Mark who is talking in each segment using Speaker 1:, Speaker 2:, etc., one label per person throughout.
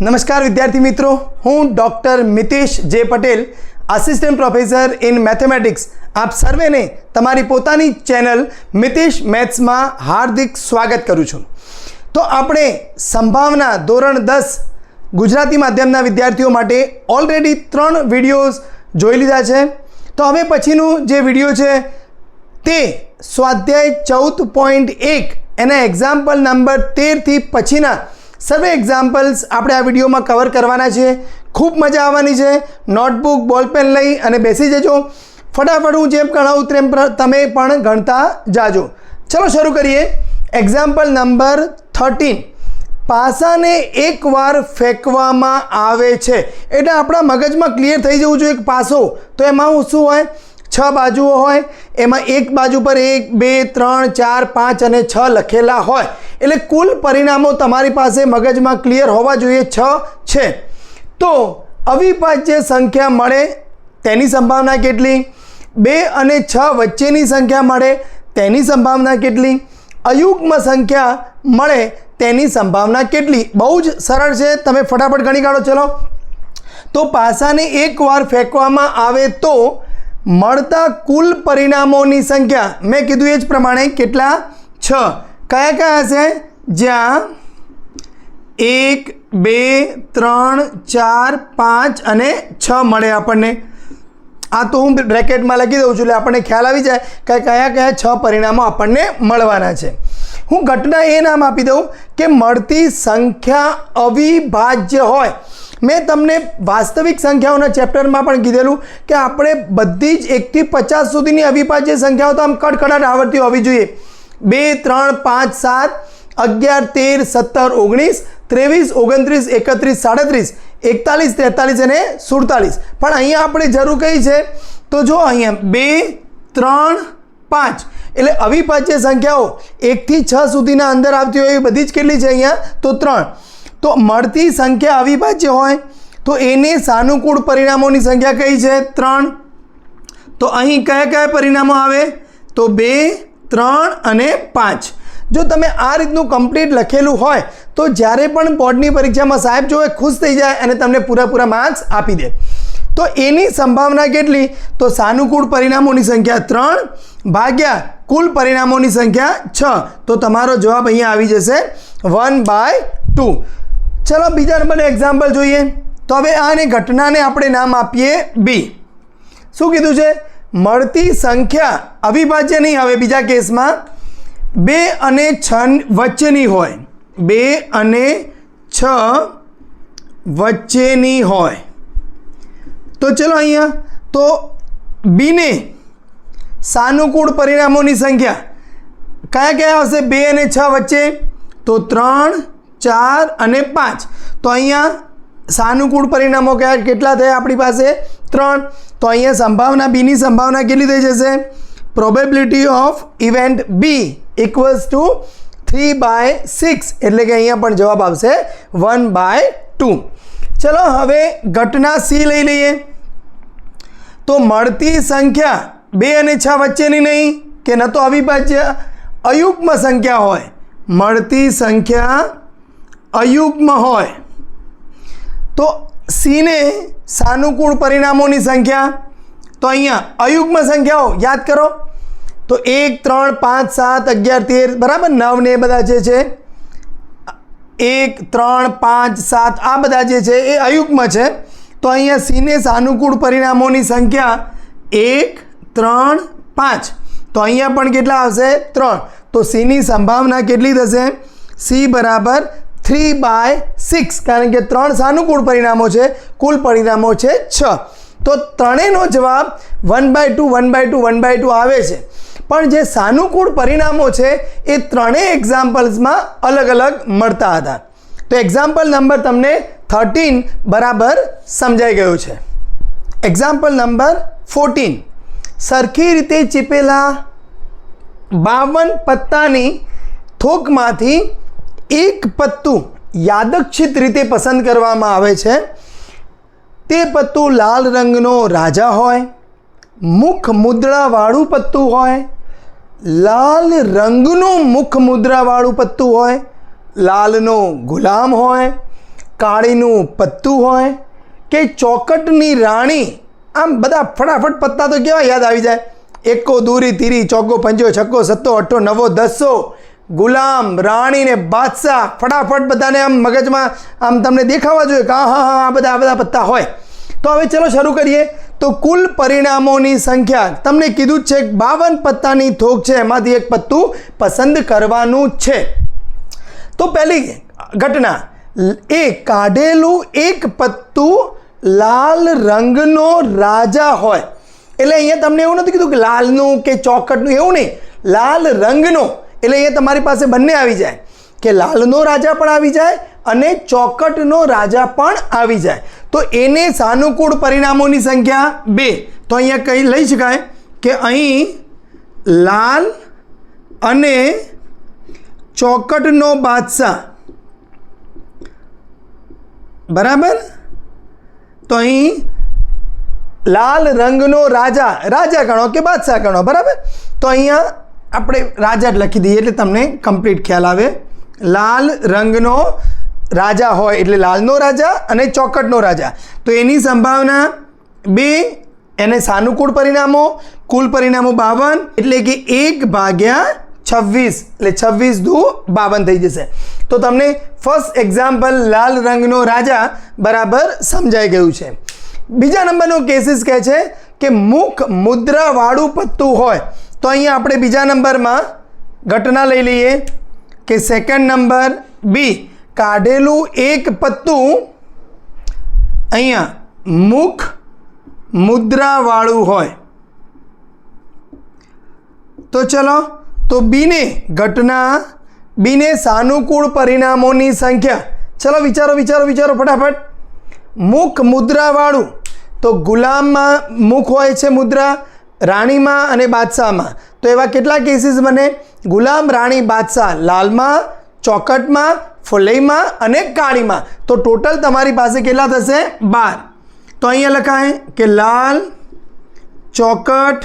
Speaker 1: નમસ્કાર વિદ્યાર્થી મિત્રો, હું ડૉક્ટર મિતેશ જે Patel, assistant professor in mathematics, આપ સર્વેને તમારી પોતાની ચેનલ મિતેશ મેથ્સમાં હાર્દિક સ્વાગત કરું છું। તો આપણે સંભાવના ધોરણ 10 ગુજરાતી માધ્યમના વિદ્યાર્થીઓ માટે ઓલરેડી 3 વિડીયોઝ જોઈ લીધા છે। તો હવે પછીનું જે વિડીયો છે તે સ્વાધ્યાય 14.1 એના એક્ઝામ્પલ નંબર 13 થી પછીના સર્વે એક્ઝામ્પલ્સ આપણે આ વિડીયોમાં કવર કરવાના છે। ખૂબ મજા આવવાની છે। નોટબુક બોલપેન લઈ અને બેસી જજો। ફટાફટ હું જેમ ગણાવું તેમ તમે પણ ગણતા જાજો। ચલો શરૂ કરીએ। એક્ઝામ્પલ નંબર 13, પાસાને એકવાર ફેંકવામાં આવે છે એટલે આપણા મગજમાં ક્લિયર થઈ જવું જોઈએ। એક પાસો તો એમાં શું હોય, 6 બાજુઓ હોય, એમાં એક બાજુ પર 1 2 3 4 5 અને 6 લખેલા હોય એટલે કુલ પરિણામો તમારી પાસે મગજમાં ક્લિયર હોવા જોઈએ। 6 છે તો અવિભાજ્ય સંખ્યા મળે તેની સંભાવના કેટલી, 2 અને 6 વચ્ચેની સંખ્યા મળે તેની સંભાવના કેટલી, અયુગ્મ સંખ્યા મળે તેની સંભાવના કેટલી। બહુ જ સરળ છે, તમે ફટાફટ ગણી કાઢો। ચલો, તો પાસાને એકવાર ફેંકવામાં આવે તો મળતા કુલ પરિણામોની સંખ્યા મેં કીધું એ જ પ્રમાણે કેટલા, 6। કયા કયા હશે, જ્યાં 1 2 3 4 5 અને 6 મળે આપણને। આ તો હું બ્રેકેટમાં લખી દઉં છું એટલે આપણને ખ્યાલ આવી જાય કે કયા કયા 6 પરિણામો આપણને મળવાના છે। હું ઘટના એ નામ આપી દઉં કે મળતી સંખ્યા અવિભાજ્ય હોય। મેં તમને વાસ્તવિક સંખ્યાઓના ચેપ્ટરમાં પણ કીધેલું કે આપણે બધી જ 1 થી 50 સુધીની અવિભાજ્ય સંખ્યાઓ તો આમ કડકડાટ આવડતી હોવી જોઈએ। 2 3 5 7 11 13 17 19 23 29 31 37 41 43 અને 47। પણ અહીંયા આપણે જરૂર કઈ છે, તો જો અહીંયા 2 3 5 એટલે અવિભાજ્ય સંખ્યાઓ 1 થી 6 સુધીના અંદર આવતી હોય એ બધી જ કેટલી છે અહીંયા, તો 3। તો મળતી સંખ્યા અવિભાજ્ય હોય તો એને સાનુકૂળ પરિણામોની સંખ્યા કઈ છે, 3। તો અહીં કયા કયા પરિણામો આવે, તો 2 3 અને 5। જો તમે આ રીતનું કમ્પ્લીટ લખેલું હોય તો જ્યારે પણ બોર્ડની પરીક્ષામાં સાહેબ જોવે ખુશ થઈ જાય અને તમને પૂરા માર્ક્સ આપી દે। તો એની સંભાવના કેટલી, તો સાનુકૂળ પરિણામોની સંખ્યા 3 ભાગ્યા કુલ પરિણામોની સંખ્યા 6। તો તમારો જવાબ અહીંયા આવી જશે 1/2। ચલો બીજા નંબરનું એક્ઝામ્પલ જોઈએ। તો હવે આને ઘટનાને આપણે નામ આપીએ બી। શું કીધું છે, મળતી સંખ્યા અવિભાજ્ય નહીં, હવે બીજા કેસમાં 2 અને 6 વચ્ચેની હોય, 2 અને 6 વચ્ચેની હોય। તો ચલો અહીંયા તો બીને સાનુકૂળ પરિણામોની સંખ્યા કયા કયા હશે, 2 અને 6 વચ્ચે, તો 3 4 અને 5। તો અહીંયા સાનુકૂળ પરિણામો કેટલા થયા આપણી પાસે, 3। તો અહીંયા સંભાવના બીની સંભાવના કેટલી થઈ જશે, probability of event B equals to 3/6 એટલે કે અહીંયા પણ જવાબ આવશે 1/2। ચલો હવે ઘટના સી લઈ લઈએ। તો મળતી સંખ્યા 2 અને 6 વચ્ચેની નહીં કે ન તો અવિભાજ્ય, અયુગ્મ સંખ્યા હોય, મળતી સંખ્યા અયુગ્મ હોય તો સીને સાનુકૂળ પરિણામોની સંખ્યા, તો અહીંયા અયુગ્મ સંખ્યાઓ યાદ કરો તો 1 3 5 7 11 13 બરાબર, 9 ને એ બધા જે છે 1 3 5 7 આ બધા જે છે એ અયુગ્મ છે। તો અહીંયા સીને સાનુકૂળ પરિણામોની સંખ્યા 1 3 5। તો અહીંયા પણ કેટલા આવશે, 3। તો સીની સંભાવના કેટલી થશે, સી બરાબર 3/6 કારણ કે 3 સાનુકૂળ પરિણામો છે, કુલ પરિણામો છે 6। તો ત્રણેયનો જવાબ 1/2 1/2 1/2 આવે છે। પણ જે સાનુકૂળ પરિણામો છે એ ત્રણેય એક્ઝામ્પલ્સમાં અલગ અલગ મળતા હતા। તો એક્ઝામ્પલ નંબર તમને 13 બરાબર સમજાઈ ગયું છે। એક્ઝામ્પલ નંબર 14, સરખી રીતે ચીપેલા 52 પત્તાની થોકમાંથી એક પત્તું યાદચ્છિક રીતે પસંદ કરવામાં આવે છે। તે પત્તું લાલ રંગનો રાજા હોય, મુખ મુદ્રાવાળું પત્તું હોય, લાલ રંગનું મુખ મુદ્રાવાળું પત્તું હોય, લાલનો ગુલામ હોય, કાળીનું પત્તું હોય કે ચોકટની રાણી, આમ બધા ફટાફટ પત્તા તો કેવા યાદ આવી જાય, એકો દૂરી તીરી, ચોકો પંજો, છક્કો સત્તો, અઠ્ઠો નવો દસો, ગુલામ, રાણી ને બાદશાહ, ફટાફટ બધાને આમ મગજમાં આમ તમને દેખાવા જોઈએ કે હા હા આ બધા પત્તા હોય. તો હવે ચલો શરૂ કરીએ. તો કુલ પરિણામોની સંખ્યા તમને કીધું જ છે 52 પત્તાની થોક છે, એમાંથી એક પત્તું પસંદ કરવાનું છે. તો પહેલી ઘટના, એ કાઢેલું એક પત્તું લાલ રંગનો રાજા હોય. એટલે અહીંયા તમને એવું નથી કીધું કે લાલનું કે ચોકટનું, એવું નહીં, લાલ રંગનો. એટલે અહીંયા તમારી પાસે બંને આવી જાય કે લાલનો રાજા પણ આવી જાય અને ચોકટનો રાજા પણ આવી જાય. તો એને સાનુકૂળ પરિણામોની સંખ્યા 2. તો અહીંયા કંઈ લઈ શકાય કે અહીં લાલ અને ચોકટનો બાદશાહ, બરાબર. તો અહીં લાલ રંગનો રાજા ગણો કે બાદશાહ ગણો, બરાબર. તો અહીંયા આપણે રાજા જ લખી દઈએ એટલે તમને કમ્પ્લીટ ખ્યાલ આવે. લાલ રંગનો રાજા હોય એટલે લાલનો રાજા અને ચોકટનો રાજા. તો એની સંભાવના 2, એને સાનુકૂળ પરિણામો, કુલ પરિણામો 52, એટલે કે 1/26, એટલે 26 દુ 52 થઈ જશે. તો તમને ફર્સ્ટ એક્ઝામ્પલ લાલ રંગનો રાજા બરાબર સમજાઈ ગયું છે. બીજા નંબરનો કેસીસ કહે છે કે મુખ મુદ્રાવાળું પત્તું હોય. તો અહીંયા આપણે બીજા નંબરમાં ઘટના લઈ લઈએ કે સેકન્ડ નંબર બી, કાઢેલું એક પત્તું અહીંયા મુખ મુદ્રાવાળું હોય. તો ચલો, તો બીને ઘટના, બીને સાનુકૂળ પરિણામોની સંખ્યા. ચલો વિચારો ફટાફટ. મુખ મુદ્રાવાળું, તો ગુલામમાં મુખ હોય છે મુદ્રા, રાણીમાં અને બાદશાહમાં. તો એવા કેટલા કેસીસ બને? ગુલામ, રાણી, બાદશાહ, લાલમાં, ચોકટમાં, ફુલઈમાં અને કાળીમાં. તો ટોટલ તમારી પાસે કેટલા થશે? 12. તો અહીંયા લખાય કે લાલ, ચોકટ,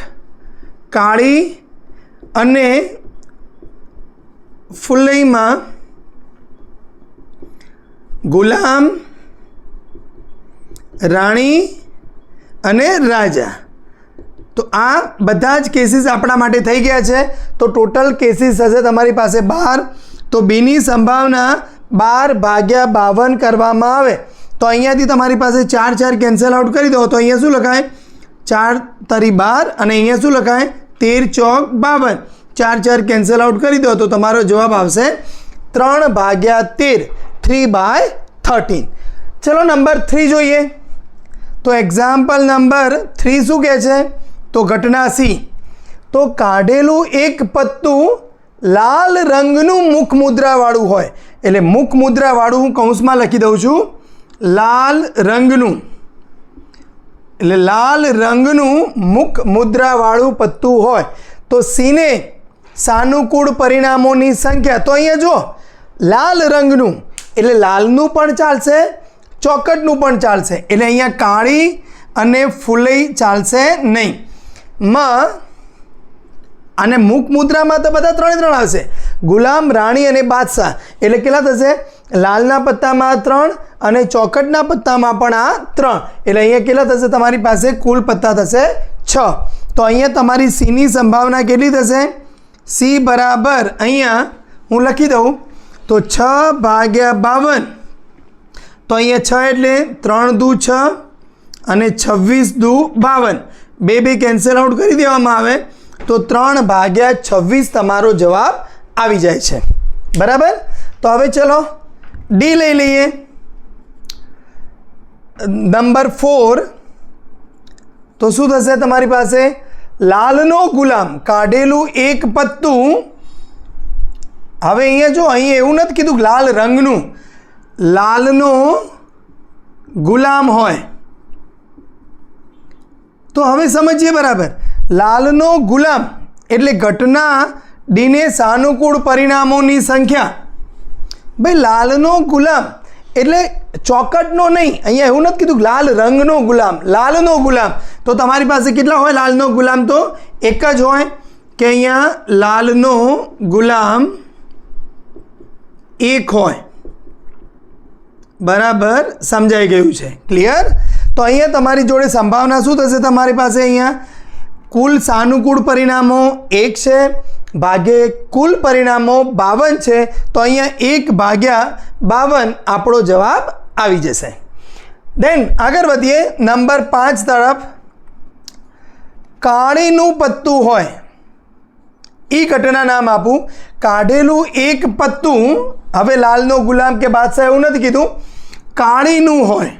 Speaker 1: કાળી અને ફુલઈમાં ગુલામ, રાણી અને રાજા. તો આ બધા જ કેસીસ આપણા માટે થઈ ગયા છે. તો ટોટલ કેસીસ થશે તમારી પાસે 12. તો બીની સંભાવના 12/52 કરવામાં આવે તો અહીંયાથી તમારી પાસે 4 કેન્સલ આઉટ કરી દો. તો અહીંયા શું લખાય? 4 તરી 12 અને અહીંયા શું લખાય? 13 ચોક 52. 4 કેન્સલ આઉટ કરી દો તો તમારો જવાબ આવશે 3/13, 3/13. ચલો નંબર 3 જોઈએ. તો એક્ઝામ્પલ નંબર 3 શું કહે છે? તો ઘટના સી, તો કાઢેલું એક પત્તું લાલ રંગનું મુખ મુદ્રાવાળું હોય. એટલે મુખ મુદ્રાવાળું હું કૌંસમાં લખી દઉં છું, લાલ રંગનું, એટલે લાલ રંગનું મુખ મુદ્રાવાળું પત્તું હોય. તો સીને સાનુકૂળ પરિણામોની સંખ્યા. તો અહીંયા જો લાલ રંગનું એટલે લાલનું પણ ચાલશે, ચોકટનું પણ ચાલશે. એટલે અહીંયા કાળી અને ફુલઈ ચાલશે નહીં. માં અને મુખ મુદ્રામાં તો બધા 3 આવશે, ગુલામ, રાણી અને બાદશાહ. એટલે કેટલા થશે? લાલના પત્તામાં 3 અને ચોકટના પત્તામાં પણ આ 3. એટલે અહીંયા કેટલા થશે? તમારી પાસે કુલ પત્તા થશે 6. તો અહીંયા તમારી સીની સંભાવના કેટલી થશે? સી બરાબર અહીંયા હું લખી દઉં તો 6/52. તો અહીંયા 6 એટલે 3 દુ 6 અને 26 દુ 52. 2 કેન્સલ આઉટ કરી દેવામાં આવે તો 3/26 તમારો જવાબ આવી જાય છે. બરાબર. તો હવે ચલો ડી લઈ લઈએ. નંબર 4. તો શું થશે તમારી પાસે? લાલનો ગુલામ, કાઢેલું એક પત્તું. હવે અહીંયા જો, અહીં એવું નથી કીધું લાલ રંગનું, લાલનો ગુલામ હોય. તો હવે સમજીએ બરાબર. લાલનો ગુલામ એટલે ઘટના ડીને સાનુકૂળ પરિણામોની સંખ્યા. ભાઈ લાલનો ગુલામ એટલે ચોકટનો નહીં, અહીંયા એવું નથી કીધું લાલ રંગનો ગુલામ, લાલનો ગુલામ. તો તમારી પાસે કેટલા હોય લાલનો ગુલામ? તો એક જ હોય કે અહીંયા લાલનો ગુલામ 1 હોય. બરાબર સમજાઈ ગયું છે. ક્લિયર? તો અહીંયા તમારી જોડે સંભાવના શું થશે? તમારી પાસે અહીંયા કુલ સાનુકૂળ પરિણામો 1 છે ભાગ્યે કુલ પરિણામો 52 છે. તો અહીંયા 1/52 આપણો જવાબ આવી જશે. દેન આગળ વધીએ નંબર 5 તરફ. કાળીનું પત્તું હોય એ ઘટના નામ આપું. કાઢેલું એક પત્તું, હવે લાલનો ગુલામ કે બાદશાહ એવું નથી કીધું, કાળીનું હોય.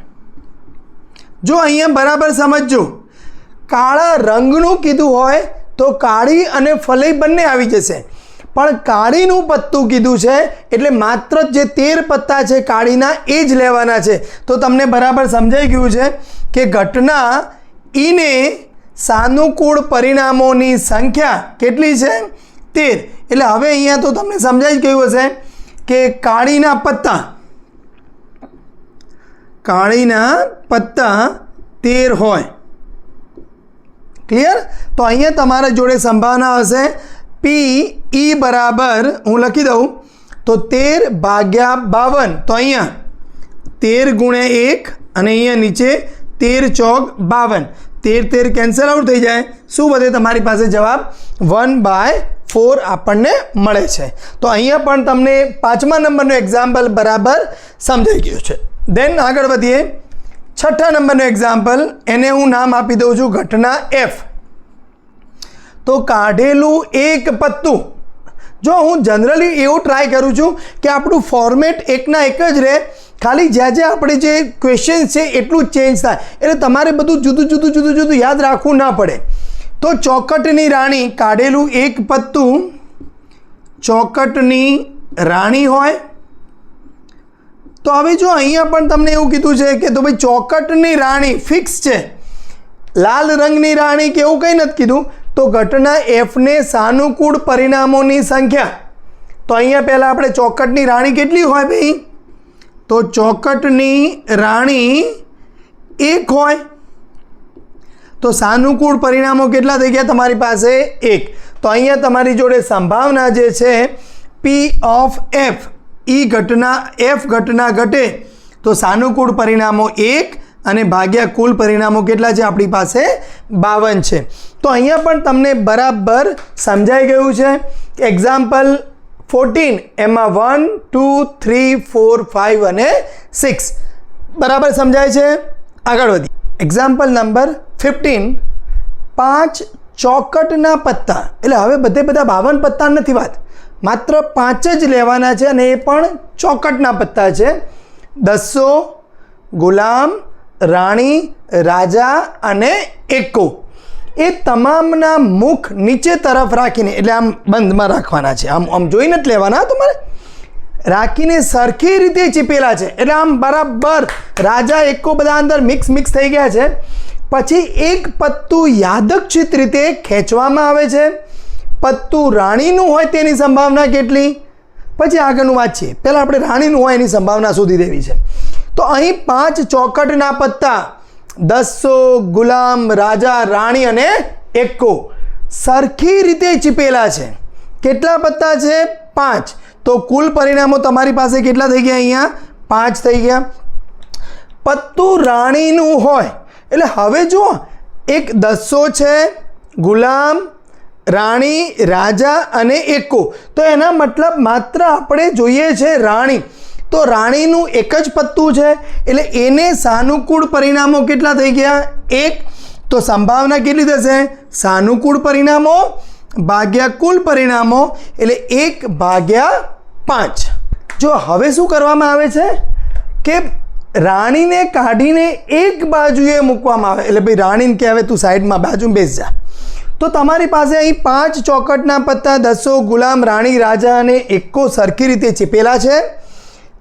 Speaker 1: જો અહીંયા બરાબર સમજજો, કાળા રંગનું કીધું હોય તો કાળી અને ફલઈ બંને આવી જશે, પણ કાળીનું પત્તું કીધું છે એટલે માત્ર જે 13 પત્તા છે કાળીના એ જ લેવાના છે. તો તમને બરાબર સમજાઈ ગયું છે કે ઘટના ઈને સાનુકૂળ પરિણામોની સંખ્યા કેટલી છે? 13. એટલે હવે અહીંયા તો તમને સમજાઈ જ ગયું હશે કે કાળીના પત્તા 13 હોય. ક્લિયર? તો અહીંયા તમારા જોડે સંભાવના હશે PE બરાબર, હું લખી દઉં તો 13/52. તો અહીંયા 13 × 1 અને અહીંયા નીચે 13 ચોક 52. 13 કેન્સલ આઉટ થઈ જાય. શું વધે? તમારી પાસે જવાબ 1/4 આપણને મળે છે. તો અહીંયા પણ તમને 5મા નંબરનું એક્ઝામ્પલ બરાબર સમજાઈ ગયું છે. દેન આગળ વધીએ 6થા નંબરનું એક્ઝામ્પલ. એને હું નામ આપી દઉં છું ઘટના F. તો કાઢેલું એક પત્તું. જો હું જનરલી એવું ટ્રાય કરું છું કે આપણું ફોર્મેટ એકના એક જ રહે, ખાલી જ્યાં જ્યાં આપણે જે ક્વેશ્ચન છે એટલું જ ચેન્જ થાય, એટલે તમારે બધું જુદું જુદું યાદ રાખવું ના પડે. તો ચોકટની રાણી, કાઢેલું એક પત્તું ચોકટની રાણી હોય. તો હવે જો અહીંયા પણ તમને એવું કીધું છે કે તો ભાઈ ચોકટની રાણી ફિક્સ છે, લાલ રંગની રાણી કે એવું કંઈ નથી કીધું. તો ઘટના Fને સાનુકૂળ પરિણામોની સંખ્યા, તો અહીંયા પહેલાં આપણે ચોકટની રાણી કેટલી હોય ભાઈ? તો ચોકટની રાણી 1 હોય. તો સાનુકૂળ પરિણામો કેટલા થઈ ગયા તમારી પાસે? 1. તો અહીંયા તમારી જોડે સંભાવના જે છે P ઓફ F, F ઘટના ઘટે તો સાનુકૂળ પરિણામો 1 અને ભાગ્યા કુલ પરિણામો કેટલા છે આપણી પાસે? 52 છે. તો અહીંયા પણ તમને બરાબર સમજાઈ ગયું છે. એક્ઝામ્પલ 14 એમાં 1, 2, 3, 4, 5 અને 6 બરાબર સમજાય છે. આગળ વધી એક્ઝામ્પલ નંબર 15. 5 ચોકટના પત્તા, એટલે હવે બધા 52 પત્તા નથી વાત, માત્ર 5 જ લેવાના છે અને એ પણ ચોકટના પત્તા છે. દસ્સો, ગુલામ, રાણી, રાજા અને એકો, એ તમામના મુખ નીચે તરફ રાખીને, એટલે આમ બંધમાં રાખવાના છે, આમ જોઈને જ લેવાના તમારે, રાખીને સરખી રીતે ચીપેલા છે. એટલે આમ બરાબર રાજા એકો બધા અંદર મિક્સ થઈ ગયા છે. પછી એક પત્તું યાદચ્છિક રીતે ખેંચવામાં આવે છે. પત્તું રાણીનું હોય તેની સંભાવના કેટલી? પછી આગળનું વાંચીએ. પહેલાં આપણે રાણીનું હોય એની સંભાવના શોધી દેવી છે. તો અહીં 5 ચોકટના પત્તા, દસ્સો, ગુલામ, રાજા, રાણી અને એકો સરખી રીતે ચીપેલા છે. કેટલા પત્તા છે? 5. તો કુલ પરિણામો તમારી પાસે કેટલા થઈ ગયા? અહીંયા 5 થઈ ગયા. પત્તું રાણીનું હોય એટલે હવે જુઓ, એક દસ્સો છે, ગુલામ, રાણી, રાજા અને એકો. તો એના મતલબ માત્ર આપણે જોઈએ છે રાણી. તો રાણીનું એક જ પત્તું છે એટલે એને સાનુકૂળ પરિણામો કેટલા થઈ ગયા? 1. તો સંભાવના કેટલી થશે? સાનુકૂળ પરિણામો ભાગ્યા કુલ પરિણામો એટલે 1/5. જો હવે શું કરવામાં આવે છે કે રાણીને કાઢીને એક બાજુએ મૂકવામાં આવે, એટલે ભાઈ રાણીને કે હવે તું સાઈડમાં બાજુમાં બેસી જા. તો તમારી પાસે અહીં 5 ચોકટના પત્તા, દસ્સો, ગુલામ, રાણી, રાજા અને એકો સરખી રીતે ચીપેલા છે.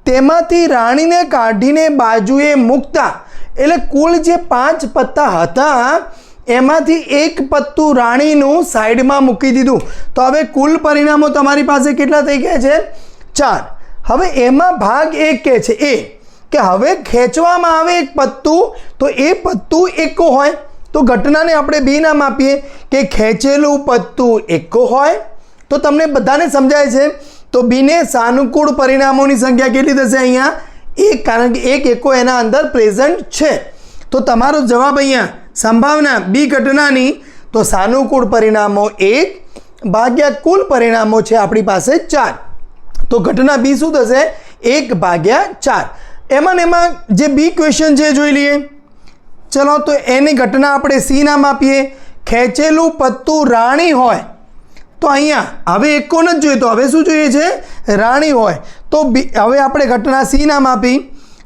Speaker 1: તેમાંથી રાણીને કાઢીને બાજુએ મૂકતા એટલે કુલ જે 5 પત્તા હતા એમાંથી એક પત્તું રાણીનું સાઈડમાં મૂકી દીધું. તો હવે કુલ પરિણામો તમારી પાસે કેટલા થઈ ગયા છે? 4. હવે એમાં ભાગ 1 કે છે એ કે હવે ખેંચવામાં આવે એક પત્તું, તો એ પત્તું એકો હોય. તો ઘટનાને આપણે બી નામ આપીએ કે ખેંચેલું પત્તું એકો હોય. તો તમને બધાને સમજાય છે. તો બીને સાનુકૂળ પરિણામોની સંખ્યા કેટલી થશે? અહીંયા એક, કારણ કે એક એકો એના અંદર પ્રેઝન્ટ છે. તો તમારો જવાબ અહીંયા સંભાવના બી ઘટનાની તો સાનુકૂળ પરિણામો 1 ભાગ્યા કુલ પરિણામો છે આપણી પાસે 4. તો ઘટના બી શું થશે? 1 ભાગ્યા 4. એમાં જે બી ક્વેશ્ચન છે જોઈ લઈએ. ચલો, તો એની ઘટના આપણે સી નામ આપીએ. ખેંચેલું પત્તું રાણી હોય તો અહીંયા હવે એકો નથી જોઈએ, તો હવે શું જોઈએ છે? રાણી હોય. તો હવે આપણે ઘટના સી નામ આપી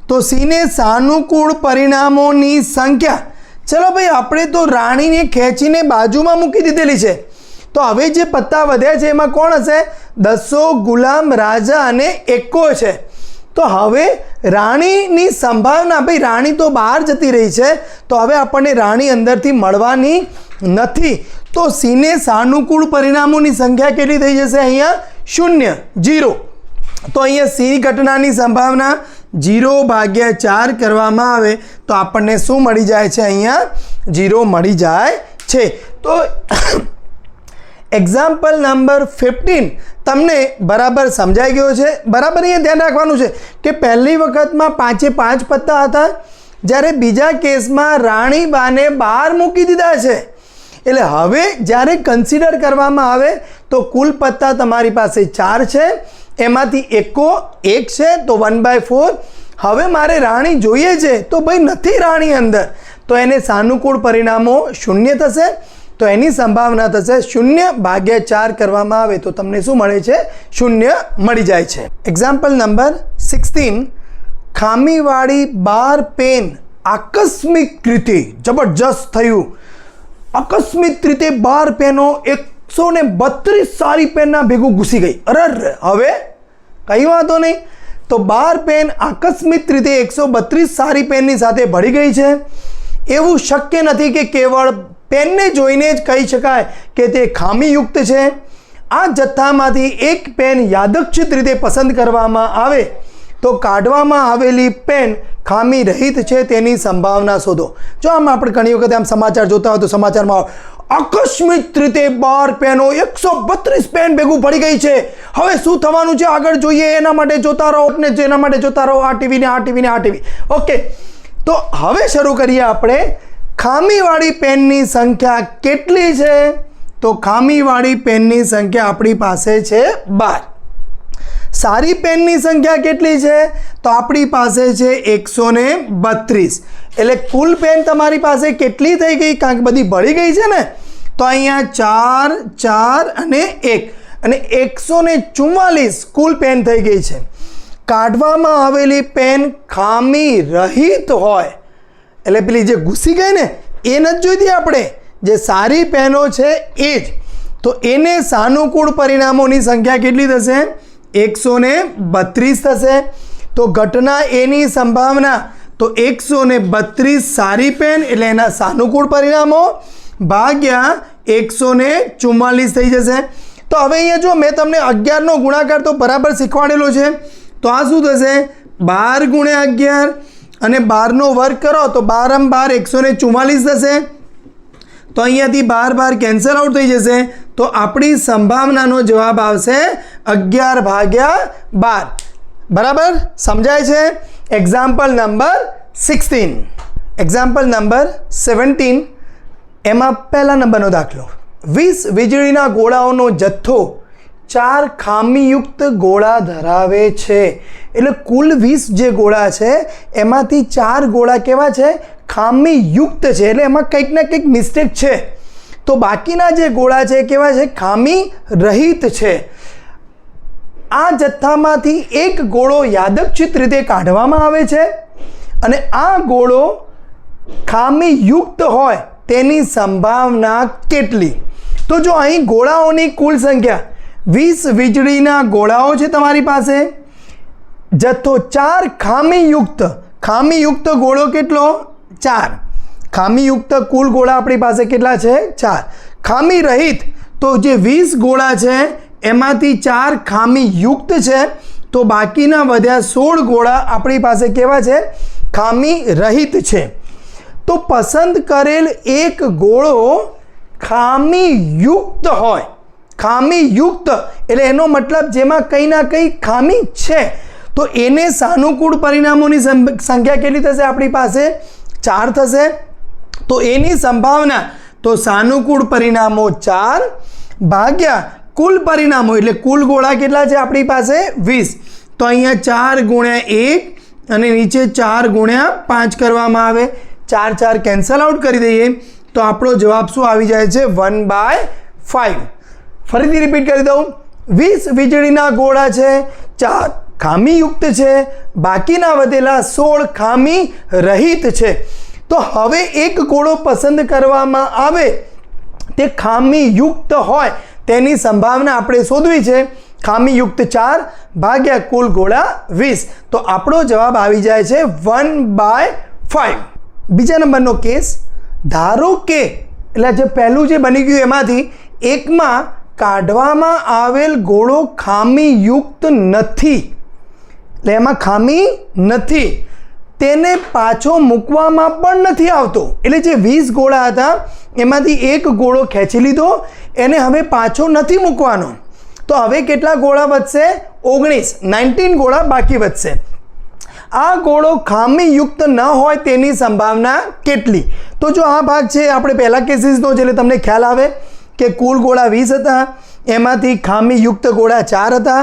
Speaker 1: તો સીને સાનુકૂળ પરિણામોની સંખ્યા. ચલો ભાઈ, આપણે તો રાણીને ખેંચીને બાજુમાં મૂકી દીધેલી છે. તો હવે જે પત્તા વધ્યા છે એમાં કોણ હશે? દસો, ગુલામ, રાજા અને એકો છે. તો હવે રાણીની સંભાવના, ભાઈ રાણી તો બહાર જતી રહી છે, તો હવે આપણને રાણી અંદરથી મળવાની નથી. તો સીને સાનુકૂળ પરિણામોની સંખ્યા કેટલી થઈ જશે? અહીંયા 0, 0. તો અહીંયા સી ઘટનાની સંભાવના 0 ભાગ્યા 4 કરવામાં આવે તો આપણને શું મળી જાય છે? અહીંયા 0 મળી જાય છે. તો એક્ઝામ્પલ નંબર 15 તમને બરાબર સમજાઈ ગયો છે? બરાબર અહીંયા ધ્યાન રાખવાનું છે કે પહેલી વખતમાં 5 પત્તા હતા, જ્યારે બીજા કેસમાં રાણીબાને બહાર મૂકી દીધા છે. એટલે હવે જ્યારે કન્સિડર કરવામાં આવે તો કુલ પત્તા તમારી પાસે 4 છે, એમાંથી એકો 1 છે, તો 1/4. હવે મારે રાણી જોઈએ છે તો ભાઈ નથી રાણી અંદર, તો એને સાનુકૂળ પરિણામો 0 થશે. તો એની સંભાવના થશે 0 ભાગ્યા 4 કરવામાં આવે તો તમને શું મળે છે? 0 મળી જાય છે. એક્ઝામ્પલ નંબર 16, ખામીવાળી 12 પેન આકસ્મિક રીતે જબરજસ્ત થયું. આકસ્મિક રીતે 12 પેનો 132 સારી પેનના ભેગું ઘૂસી ગઈ. અરે હવે કઈ વાંધો નહીં. તો 12 પેન આકસ્મિક રીતે 132 સારી પેનની સાથે ભળી ગઈ છે. એવું શક્ય નથી કે કેવળ પેનને જોઈને જ કહી શકાય કે તે ખામીયુક્ત છે. આ જથ્થામાંથી એક પેન યાદચ્છિક રીતે પસંદ કરવામાં આવે તો કાઢવામાં આવેલી પેન ખામી રહિત છે તેની સંભાવના શોધો. જો આમ આપણે ઘણી વખત આમ સમાચાર જોતા હોય તો સમાચારમાં આકસ્મિક રીતે 12 પેનો 132 પેન ભેગું પડી ગઈ છે, હવે શું થવાનું છે આગળ જોઈએ, એના માટે જોતા રહો ને એના માટે જોતા રહો, આ ટીવી. ઓકે, તો હવે શરૂ કરીએ આપણે. ખામીવાળી પેનની સંખ્યા કેટલી છે? તો ખામીવાળી પેનની સંખ્યા આપણી પાસે છે 12. સારી પેનની સંખ્યા કેટલી છે? તો આપણી પાસે છે 132. એટલે કુલ પેન તમારી પાસે કેટલી થઈ ગઈ? કારણ કે બધી ભળી ગઈ છે ને, તો અહીંયા 4, 4 અને 1 અને 144 કુલ પેન થઈ ગઈ છે. કાઢવામાં આવેલી પેન ખામી રહિત હોય, એટલે પેલી જે ઘૂસી ગઈ ને એ નથી જોઈતી આપણે, જે સારી પેનો છે એ જ. તો એને સાનુકૂળ પરિણામોની સંખ્યા કેટલી થશે? 132 થશે. તો ઘટના એની સંભાવના તો 132 સારી પેન એટલે એના સાનુકૂળ પરિણામો ભાગ્યા 144 થઈ જશે. તો હવે અહીંયા જો મેં તમને 11નો ગુણાકાર તો બરાબર શીખવાડેલો છે, તો આ શું થશે? 12 ગુણ્યા 11 અને 12નો વર્ગ કરો તો 12 × 12 144 થશે. તો અહીંયાથી 12 કેન્સલ આઉટ થઈ જશે. તો આપણી સંભાવનાનો જવાબ આવશે 11/12. બરાબર સમજાય છે? Example number 16. એક્ઝામ્પલ નંબર 17, એમાં પહેલા નંબરનો દાખલો. 20 વીજળીના ગોળાઓનો જથ્થો 4 ખામીયુક્ત ગોળા ધરાવે છે. એટલે કુલ 20 જે ગોળા છે એમાંથી 4 ગોળા કેવા છે? ખામીયુક્ત છે, એટલે એમાં કંઈક ને કંઈક મિસ્ટેક છે. તો બાકીના જે ગોળા છે કેવા છે? ખામી રહિત છે. આ જથ્થામાંથી એક ગોળો યાદચ્છિક રીતે કાઢવામાં આવે છે અને આ ગોળો ખામીયુક્ત હોય તેની સંભાવના કેટલી? તો જો અહીં ગોળાઓની કુલ સંખ્યા 20 વીજળીના ગોળાઓ છે તમારી પાસે, જથ્થો 4 ખામીયુક્ત ગોળો કેટલો? 4. ખામીયુક્ત કુલ ગોળા આપણી પાસે કેટલા છે? 4. ખામી રહિત તો જે 20 ગોળા છે એમાંથી 4 ખામીયુક્ત છે, તો બાકીના વધ્યા 16 ગોળા આપણી પાસે કેવા છે? ખામી રહિત છે. તો પસંદ કરેલ એક ગોળો ખામીયુક્ત હોય, ખામીયુક્ત એટલે એનો મતલબ જેમાં કંઈ ના કંઈ ખામી છે. તો એને સાનુકૂળ પરિણામોની સંખ્યા કેટલી થશે? આપણી પાસે 4 થશે. તો એની સંભાવના તો સાનુકૂળ પરિણામો 4 ભાગ્યા કુલ પરિણામો એટલે કુલ ગોળા કેટલા છે આપણી પાસે? 20. તો અહીંયા 4 ગુણ્યા 1 અને નીચે 4 ગુણ્યા 5 કરવામાં આવે. 4 4 કેન્સલ આઉટ કરી દઈએ તો આપણો જવાબ શું આવી જાય છે? 1/5. ફરીથી રિપીટ કરી દઉં. 20 વીજળીના ગોળા છે, 4 ખામીયુક્ત છે, બાકીના વધેલા 16 ખામી રહિત છે. તો હવે એક ગોળો પસંદ કરવામાં આવે તે ખામીયુક્ત હોય તેની સંભાવના આપણે શોધવી છે. ખામીયુક્ત 4 ભાગ્યા કુલ ગોળા 20. તો આપણો જવાબ આવી જાય છે 1/5. બીજા નંબરનો કેસ, ધારો કે એટલે જે પહેલું જે બની ગયું એમાંથી એકમાં કાઢવામાં આવેલ ગોળો ખામીયુક્ત નથી, એટલે એમાં ખામી નથી, તેને પાછો મૂકવામાં પણ નથી આવતો. એટલે જે 20 ગોળા હતા એમાંથી એક ગોળો ખેંચી લીધો, એને હવે પાછો નથી મૂકવાનો. તો હવે કેટલા ગોળા વધશે? 19 ગોળા બાકી વધશે. આ ગોળો ખામીયુક્ત ન હોય તેની સંભાવના કેટલી? તો જો આ ભાગ છે આપણે પહેલા કેસીસનો એટલે તમને ખ્યાલ આવે કે કુલ ગોળા 20 હતા, એમાંથી ખામીયુક્ત ગોળા 4 હતા,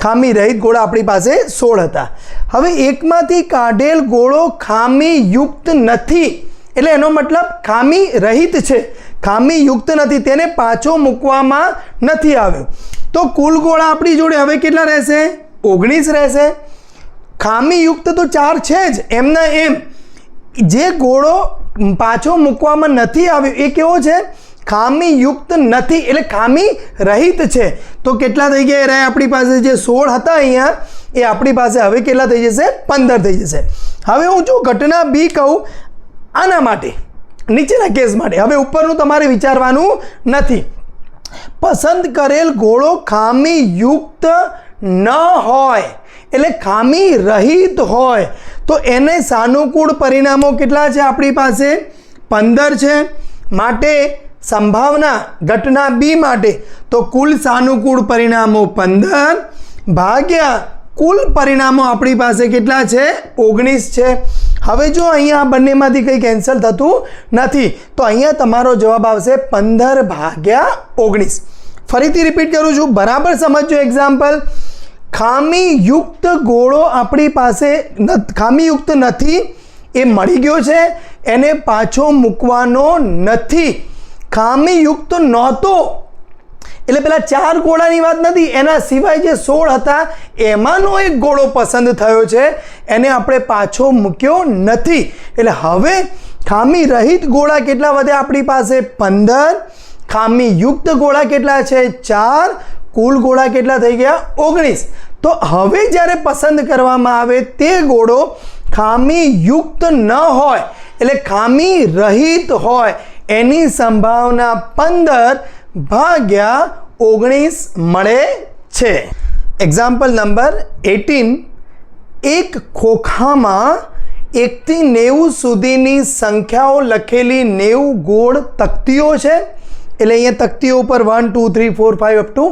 Speaker 1: ખામી રહિત ગોળા આપણી પાસે 16 હતા. હવે એકમાંથી કાઢેલ ગોળો ખામીયુક્ત નથી, એટલે એનો મતલબ ખામી રહિત છે, ખામીયુક્ત નથી, તેને પાછો મૂકવામાં નથી આવ્યો. તો કુલ ગોળા આપણી જોડે હવે કેટલા રહેશે? 19 રહેશે. ખામીયુક્ત તો 4 છે જ, એમના એમ. જે ગોળો પાછો મૂકવામાં નથી આવ્યો એ કેવો છે? ખામીયુક્ત નથી, એટલે ખામી રહિત છે. તો કેટલા થઈ ગયા રહ્યા આપણી પાસે? જે 16 હતા અહીંયા એ આપણી પાસે હવે કેટલા થઈ જશે? 15 થઈ જશે. હવે હું જો ઘટના બી કહું આના માટે, નીચેના કેસ માટે, હવે ઉપરનું તમારે વિચારવાનું નથી. પસંદ કરેલ ગોળો ખામીયુક્ત ન હોય, એટલે ખામી રહિત હોય, તો એને સાનુકૂળ પરિણામો કેટલા છે આપણી પાસે? 15 છે. માટે સંભાવના ઘટના બી માટે તો કુલ સાનુકૂળ પરિણામો 15 ભાગ્યા કુલ પરિણામો આપણી પાસે કેટલા છે? 19 છે. હવે જો અહીંયા બંનેમાંથી કંઈ કેન્સલ થતું નથી તો અહીંયા તમારો જવાબ આવશે 15/19. ફરીથી રિપીટ કરું છું, બરાબર સમજો એક્ઝામ્પલ. ખામીયુક્ત ગોળો આપણી પાસે ખામીયુક્ત નથી, એ મળી ગયો છે, એને પાછો મૂકવાનો નથી. ખામીયુક્ત નહોતો એટલે પેલા 4 ગોળાની વાત નથી, એના સિવાય જે 16 હતા એમાંનો એક ગોળો પસંદ થયો છે, એને આપણે પાછો મૂક્યો નથી. એટલે હવે ખામી રહિત ગોળા કેટલા વધ્યા આપણી પાસે? 15. ખામીયુક્ત ગોળા કેટલા છે? 4. કુલ ગોળા કેટલા થઈ ગયા? 19. તો હવે જ્યારે પસંદ કરવામાં આવે તે ગોળો ખામીયુક્ત ન હોય, એટલે ખામી રહિત હોય, એની સંભાવના 15/19 મળે છે. Example number 18. એક ખોખામાં 1 થી 90 સુધીની સંખ્યાઓ લખેલી 90 ગોળ તકતીઓ છે. એટલે અહીંયા તકતીઓ ઉપર 1 2 3 4 5 અપ ટુ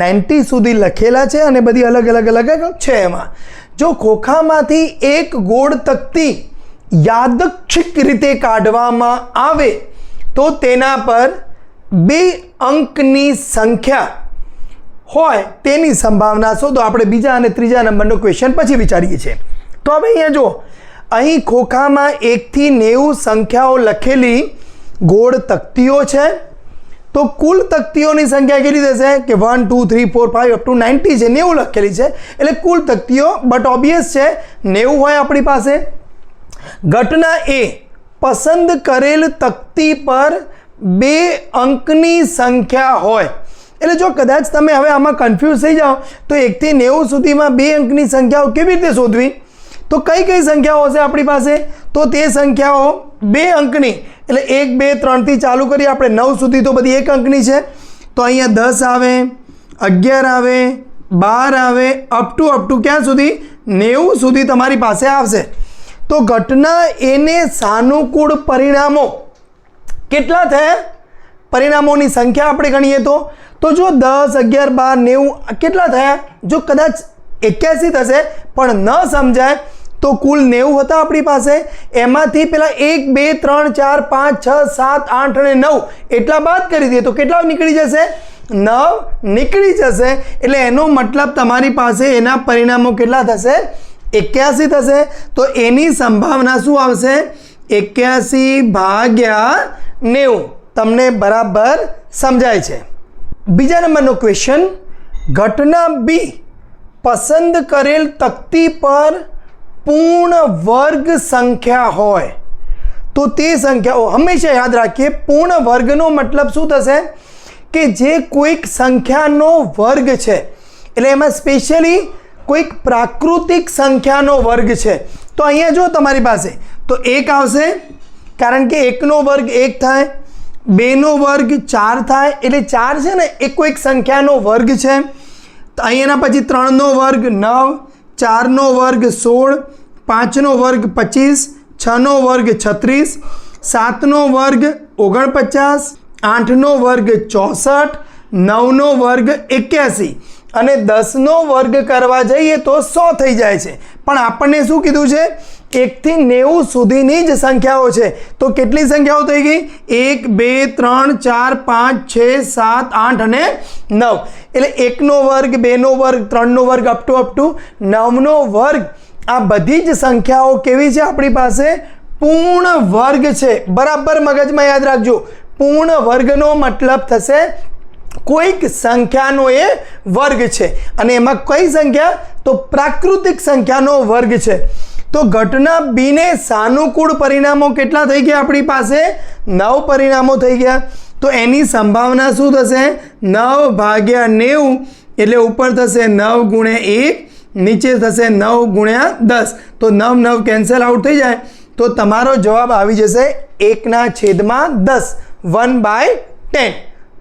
Speaker 1: 90 સુધી લખેલા છે અને બધી અલગ અલગ છે. એમાં જો ખોખામાંથી એક ગોળ તકતી યાદચ્છિક રીતે કાઢવામાં આવે તો તેના પર 2 અંકની સંખ્યા હોય તેની સંભાવના શોધો. આપણે બીજા અને ત્રીજા નંબરનો ક્વેશ્ચન પછી વિચારીએ છીએ. તો હવે અહીંયા જો અહીં ખોખામાં 1 થી 90 સંખ્યાઓ લખેલી ગોળ તકતીઓ છે. તો કુલ તકતીઓની સંખ્યા કેટલી થશે? કે 1 2 3 4 5 અપ ટુ 90 છે, 90 લખેલી છે, એટલે કુલ તકતીઓ. બટ ઓબ્વિયસ છે 90 હોય આપણી પાસે. ઘટના એ પસંદ કરેલ તકતી પર 2 અંકની સંખ્યા હોય. એટલે જો કદાચ તમે હવે આમાં કન્ફ્યુઝ થઈ જાઓ તો 1 થી 90 સુધીમાં 2 અંકની સંખ્યાઓ કેવી રીતે શોધવી? તો કઈ કઈ સંખ્યાઓ હશે આપણી પાસે? તો તે સંખ્યાઓ 2 અંકની, એટલે 1 2 3 થી ચાલુ કરી આપણે 9 સુધી તો બધી 1 અંકની છે. તો અહીંયા 10 આવે, 11 આવે, 12 આવે, અપ ટુ ક્યાં સુધી? 90 સુધી તમારી પાસે આવશે. તો ઘટના એને સાનુકૂળ પરિણામો કેટલા થયા? પરિણામોની સંખ્યા આપણે ગણીએ તો જો 10 11 12 90 કેટલા થયા? જો કદાચ 81 થશે, પણ ન સમજાય તો કુલ 90 હતા આપણી પાસે, એમાંથી પેલા 1 2 3 4 5 6 7 8 અને 9 એટલા બાદ કરી દઈએ તો કેટલા નીકળી જશે? 9 નીકળી જશે. એટલે એનો મતલબ તમારી પાસે એના પરિણામો કેટલા થશે? 81 થશે. તો એની સંભાવના શું આવશે? 81/90. તમને બરાબર સમજાય છે? બીજા નંબરનો ક્વેશ્ચન, ઘટના બી પસંદ કરેલ તકતી પર પૂર્ણ વર્ગ સંખ્યા હોય તો તે સંખ્યાઓ હંમેશા યાદ રાખીએ. પૂર્ણ વર્ગનો મતલબ શું થશે? કે જે કોઈક સંખ્યાનો વર્ગ છે, એટલે એમાં સ્પેશિયલી કોઈક પ્રાકૃતિક સંખ્યાનો વર્ગ છે. તો અહીંયા જો તમારી પાસે તો 1 આવશે, કારણ કે 1નો વર્ગ 1 થાય, 2નો વર્ગ 4 થાય, એટલે 4 છે ને એ કોઈક સંખ્યાનો વર્ગ છે. તો અહીંયાના પછી 3નો વર્ગ 9, 4નો વર્ગ 16, 5નો વર્ગ 25, 6નો વર્ગ 36, 7નો વર્ગ 49, 8નો વર્ગ 64, 9નો વર્ગ 81 અને 10નો વર્ગ કરવા જઈએ તો 100 થઈ જાય છે. પણ આપણને શું કીધું છે? 1 થી 90 સુધીની જ સંખ્યાઓ છે. તો કેટલી સંખ્યાઓ થઈ ગઈ? 1 2 3 4 5 6 7 8 અને 9. એટલે 1નો વર્ગ, 2નો વર્ગ, 3નો વર્ગ અપ ટુ 9નો વર્ગ. આ બધી જ સંખ્યાઓ કેવી છે આપણી પાસે? પૂર્ણ વર્ગ છે. બરાબર મગજમાં યાદ રાખજો. પૂર્ણ વર્ગનો મતલબ થશે કોઈક સંખ્યાનો એ વર્ગ છે, અને એમાં કઈ સંખ્યા? તો પ્રાકૃતિક સંખ્યાનો વર્ગ છે. તો ઘટના બીને સાનુકૂળ પરિણામો કેટલા થઈ ગયા આપણી પાસે? 9 પરિણામો થઈ ગયા. તો એની સંભાવના શું થશે? 9/90. એટલે ઉપર થશે 9 × 1, નીચે થશે 9 × 10. તો 9 કેન્સલ આઉટ થઈ જાય. તો તમારો જવાબ આવી જશે 1/10, 1/10.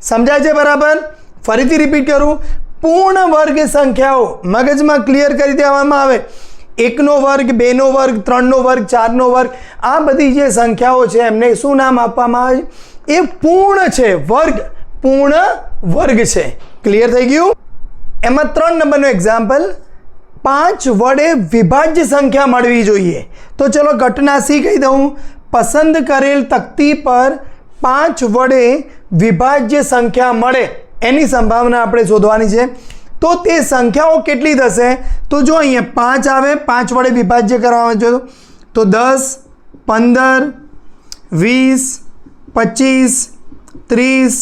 Speaker 1: સમજાય છે બરાબર? ફરીથી રિપીટ કરું. પૂર્ણ વર્ગ સંખ્યાઓ મગજમાં ક્લિયર કરી દેવામાં આવે. 1નો વર્ગ, 2નો વર્ગ, 3નો વર્ગ, 4નો વર્ગ, આ બધી જે સંખ્યાઓ છે એમને શું નામ આપવામાં આવે છે? એ પૂર્ણ છે. વર્ગ પૂર્ણ વર્ગ છે. ક્લિયર થઈ ગયું? એમાં 3 નંબરનો એક્ઝામ્પલ, 5 વડે વિભાજ્ય સંખ્યા મળવી જોઈએ. તો ચલો ઘટના સી કહી દઉં. પસંદ કરેલ તકતી પર 5 વડે વિભાજ્ય સંખ્યા મળે એની સંભાવના આપણે શોધવાની છે. તો તે સંખ્યાઓ કેટલી થશે? તો જો અહીંયા 5 આવે, 5 વડે વિભાજ્ય કરવામાં જો તો 10, 15, 20, 25, 30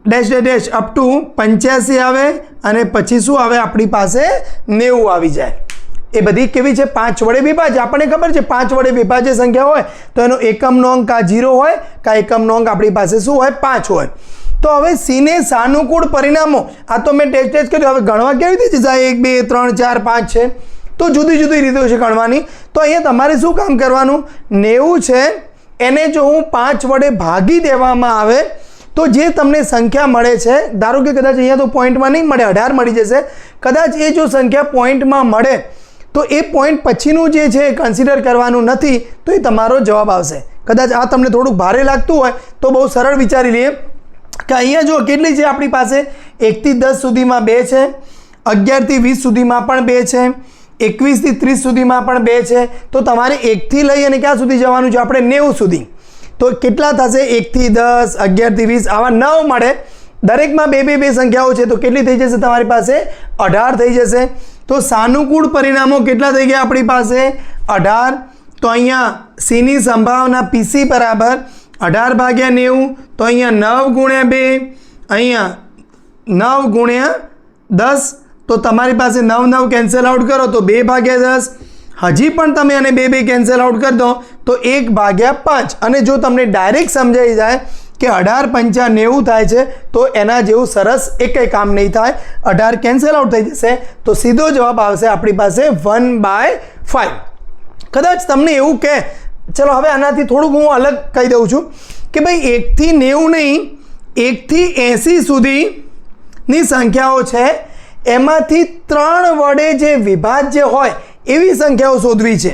Speaker 1: dash dash dash up to 85 આવે, અને પછી શું આવે આપણી પાસે? 90 આવી જાય. એ બધી કેવી છે? 5 વડે વિભાજ્ય. આપણને ખબર છે 5 વડે વિભાજ્ય સંખ્યા હોય તો એનો એકમનો અંક આ 0 હોય, કા એકમનો અંક આપણી પાસે શું હોય? 5 હોય. તો હવે સીને સાનુકૂળ પરિણામો, આ તો મેં ટેસ્ટ કર્યું. હવે ગણવા કેવી રીતે જાય? 1 2 3 4 5 છે, તો જુદી જુદી રીતો છે ગણવાની. તો અહીંયા તમારે શું કામ કરવાનું? 90 છે એને જો હું 5 વડે ભાગી દેવામાં આવે તો જે તમને સંખ્યા મળે છે, ધારો કે કદાચ અહીંયા તો પોઈન્ટમાં નહીં મળે, 18 મળી જશે. કદાચ એ જો સંખ્યા પોઈન્ટમાં મળે તો એ પોઈન્ટ પછીનું જે છે કન્સિડર કરવાનું નથી, તો એ તમારો જવાબ આવશે. કદાચ આ તમને થોડુંક ભારે લાગતું હોય તો બહુ સરળ વિચારી લઈએ કે અહીંયા જો કેટલી છે આપણી પાસે? 1 થી 10 સુધીમાં 2 છે, 11 થી 20 સુધીમાં પણ 2 છે, 21 થી 30 સુધીમાં પણ 2 છે. તો તમારે 1 થી લઈ અને ક્યાં સુધી જવાનું છે આપણે? 90 સુધી. તો કેટલા થશે? 1 થી 10, 11 થી 20, આવા 9 મળે. દરેકમાં 2 2 સંખ્યાઓ છે તો કેટલી થઈ જશે તમારી પાસે? 18 થઈ જશે. તો સાનુકૂળ પરિણામો કેટલા થઈ ગયા આપણી પાસે? 18. તો અહીંયા સીની સંભાવના પીસી બરાબર 18/90. તો અહીંયા 9 × 2, અહીંયા 9 × 10. તો તમારી પાસે 9 કેન્સલ આઉટ કરો તો 2/10. હજી પણ તમે આને 2 2 કેન્સલ આઉટ કરી દો તો 1/5. અને જો તમને ડાયરેક્ટ સમજાઈ જાય કે 18 × 5 90 થાય છે તો એના જેવું સરસ એકેય કામ નહીં થાય. 18 કેન્સલ આઉટ થઈ જશે તો સીધો જવાબ આવશે આપણી પાસે 1/5. કદાચ તમને એવું કહે, ચલો હવે આનાથી થોડુંક હું અલગ કહી દઉં છું કે ભાઈ 1 થી 90 નહીં, 1 થી 80 સુધીની સંખ્યાઓ છે, એમાંથી 3 વડે જે વિભાજ્ય હોય એવી સંખ્યાઓ શોધવી છે.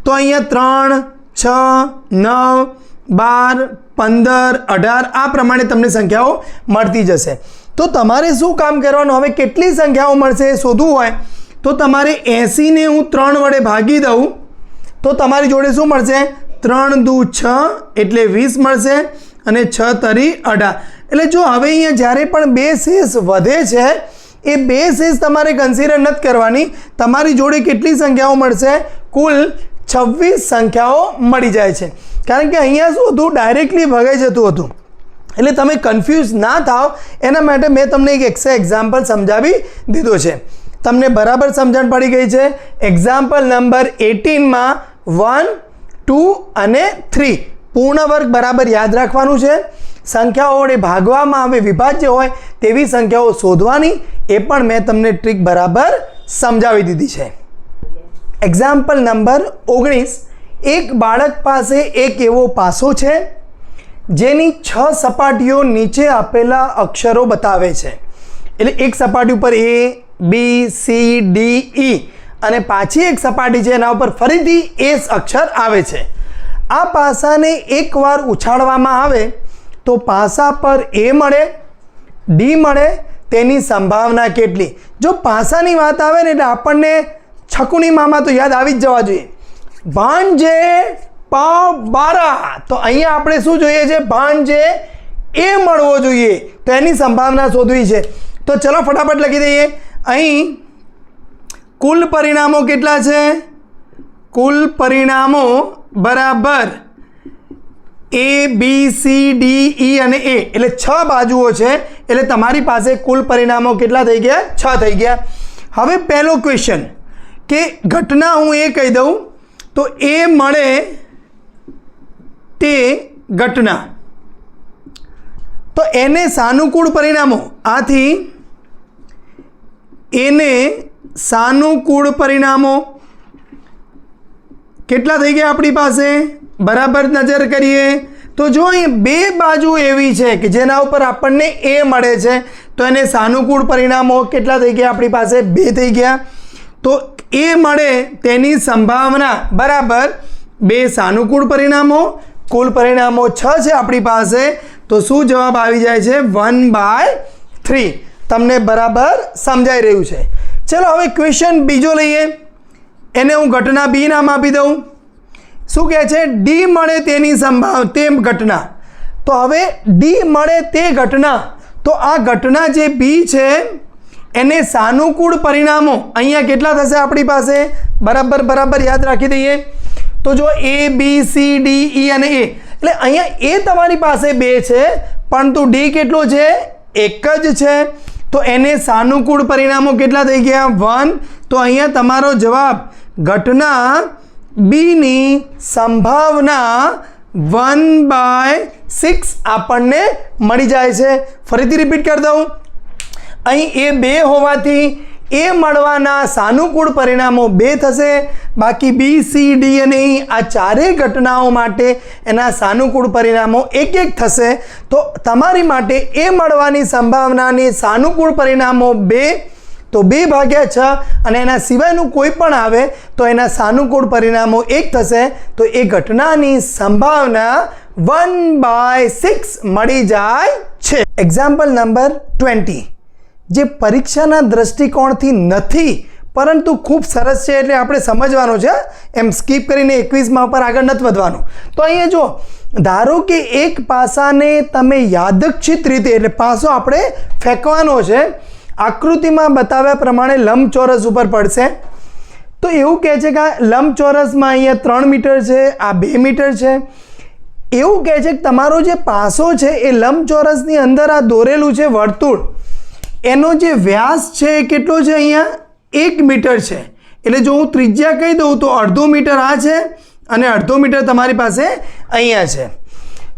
Speaker 1: તો અહીંયા 3, 6, 9, 12, 15, 18 આ પ્રમાણે તમને સંખ્યાઓ મળતી જશે. તો તમારે શું કામ કરવાનું, હવે કેટલી સંખ્યાઓ મળશે એ શોધવું હોય તો તમારે 80ને હું 3 વડે ભાગી દઉં તો તમારી જોડે શું મળશે, 3 દુ 6 એટલે 20 મળશે અને 6 તરી 18. એટલે જો હવે અહીંયા જ્યારે પણ બે શેષ વધે છે એ બે શેષ તમારે કન્સિડર નથી કરવાની, તમારી જોડે કેટલી સંખ્યાઓ મળશે, કુલ 26 સંખ્યાઓ મળી જાય છે. કારણ કે અહીંયા શું હતું, ડાયરેક્ટલી ભગાઈ જતું હતું. એટલે તમે કન્ફ્યુઝ ના થાવ એના માટે મેં તમને એક એક્ઝામ્પલ સમજાવી દીધો છે. તમને બરાબર સમજણ પડી ગઈ છે. એક્ઝામ્પલ નંબર 18માં 1, 2 અને 3 પૂર્ણ વર્ગ બરાબર યાદ રાખવાનું છે. સંખ્યાઓ વડે ભાગવામાં આવે વિભાજ્ય હોય તેવી સંખ્યાઓ શોધવાની, એ પણ મેં તમને ટ્રીક બરાબર સમજાવી દીધી છે. એક્ઝામ્પલ નંબર 19, એક બાળક પાસે એક એવો પાસો છે જેની 6 સપાટીઓ નીચે આપેલા અક્ષરો બતાવે છે. એટલે એક સપાટી ઉપર A, B, C, D, E અને પાછી એક સપાટી છે એના ઉપર ફરીથી S અક્ષર આવે છે. આ પાસાને એકવાર ઉછાળવામાં આવે તો પાસા પર A મળે, D મળે, તેની સંભાવના કેટલી? જો પાસાની વાત આવે ને એટલે આપણને છકુની મામા તો યાદ આવી જ જવા જોઈએ. ભાંજે પ12, તો અહીંયા આપણે શું જોઈએ છે, ભાંજે A મળવો જોઈએ, તો એની સંભાવના શોધવી છે. તો ચલો ફટાફટ લખી દઈએ. અહીં કુલ પરિણામો કેટલા છે, કુલ પરિણામો બરાબર A, B, C, D, E અને A એટલે 6 બાજુઓ છે. એટલે તમારી પાસે કુલ પરિણામો કેટલા થઈ ગયા, 6 થઈ ગયા. હવે પહેલો ક્વેશ્ચન કે ઘટના હું એ કહી દઉં તો A મળે તે ઘટના, તો એને સાનુકૂળ પરિણામો, આથી એને સાનુકૂળ પરિણામો કેટલા થઈ ગયા આપણી પાસે, બરાબર નજર કરીએ તો જો અહીં બે બાજુ એવી છે કે જેના ઉપર આપણને A મળે છે, તો એને સાનુકૂળ પરિણામો કેટલા થઈ ગયા આપણી પાસે, 2 થઈ ગયા. તો A મળે તેની સંભાવના બરાબર 2 સાનુકૂળ પરિણામો, કુલ પરિણામો 6 છે આપણી પાસે, તો શું જવાબ આવી જાય છે, 1/3. તમને બરાબર સમજાઈ રહ્યું છે. ચલો હવે ક્વેશ્ચન બીજો લઈએ. એને હું ઘટના B નામ આપી દઉં. શું કહે છે, D મળે તેની સંભાવના તે ઘટના. તો હવે D મળે તે ઘટના, તો આ ઘટના જે B છે એને સાનુકૂળ પરિણામો અહીંયા કેટલા થશે આપણી પાસે, બરાબર યાદ રાખી દઈએ. તો જો A, B, C, D, E અને A, એટલે અહીંયા A તમારી પાસે 2 છે પરંતુ D કેટલો છે, 1 જ છે. તો એને સાનુકૂળ પરિણામો કેટલા થઈ ગયા, 1. તો અહીંયા તમારો જવાબ ઘટના B ની સંભાવના 1/6 આપણને મળી જાય છે. ફરીથી રિપીટ કરી દઉં. અહીં A 2 હોવાથી A મળવાના સાનુકૂળ પરિણામો 2 થશે, બાકી B, C, D અને E આ ચારેય ઘટનાઓ માટે એના સાનુકૂળ પરિણામો 1 થશે. તો તમારી માટે A મળવાની સંભાવનાની સાનુકૂળ પરિણામો 2, તો 2/6 અને એના સિવાયનું કોઈ પણ આવે તો એના સાનુકૂળ પરિણામો 1 થશે. તો એ ઘટનાની સંભાવના 1/6 મળી જાય છે. એક્ઝામ્પલ નંબર 20 જે પરીક્ષાના દ્રષ્ટિકોણથી નથી પરંતુ ખૂબ સરસ છે, એટલે આપણે સમજવાનો છે, એમ સ્કીપ કરીને 21માં પર આગળ નથી વધવાનું. તો અહીંયા જો ધારો કે એક પાસાને તમે યાદચ્છિક રીતે, એટલે પાસો આપણે ફેંકવાનો છે, આકૃતિમાં બતાવ્યા પ્રમાણે લંબચોરસ ઉપર પડશે. તો એવું કહે છે કે આ લંબચોરસમાં અહીંયા 3 મીટર છે, આ 2 મીટર છે. એવું કહે છે કે તમારો જે પાસો છે એ લંબચોરસની અંદર આ દોરેલું છે વર્તુળ, એનો જે વ્યાસ છે એ કેટલો છે, અહીંયા 1 મીટર છે. એટલે જો હું ત્રિજ્યા કહી દઉં તો 1/2 મીટર આ છે અને 1/2 મીટર તમારી પાસે અહીંયા છે.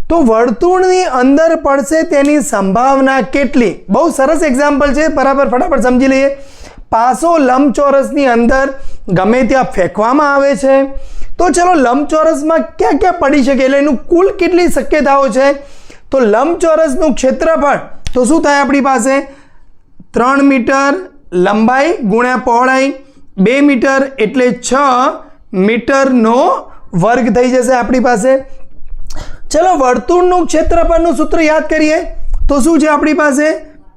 Speaker 1: તો વર્તુળની અંદર પડશે તેની સંભાવના કેટલી? બહુ સરસ એક્ઝામ્પલ છે, બરાબર ફટાફટ સમજી લઈએ. પાસો લંબચોરસની અંદર ગમે ત્યાં ફેંકવામાં આવે છે, તો ચલો લંબચોરસમાં ક્યાં ક્યાં પડી શકે, એટલે એનું કુલ કેટલી શક્યતાઓ છે? તો લંબચોરસનું ક્ષેત્રફળ તો શું થાય આપણી પાસે, 3 મીટર લંબાઈ ગુણ્યા પહોળાઈ, 2 મીટર એટલે 6 મીટરનો વર્ગ થઈ જશે આપણી પાસે. ચલો વર્તુળનું ક્ષેત્રફળનું સૂત્ર યાદ કરીએ તો શું છે આપણી પાસે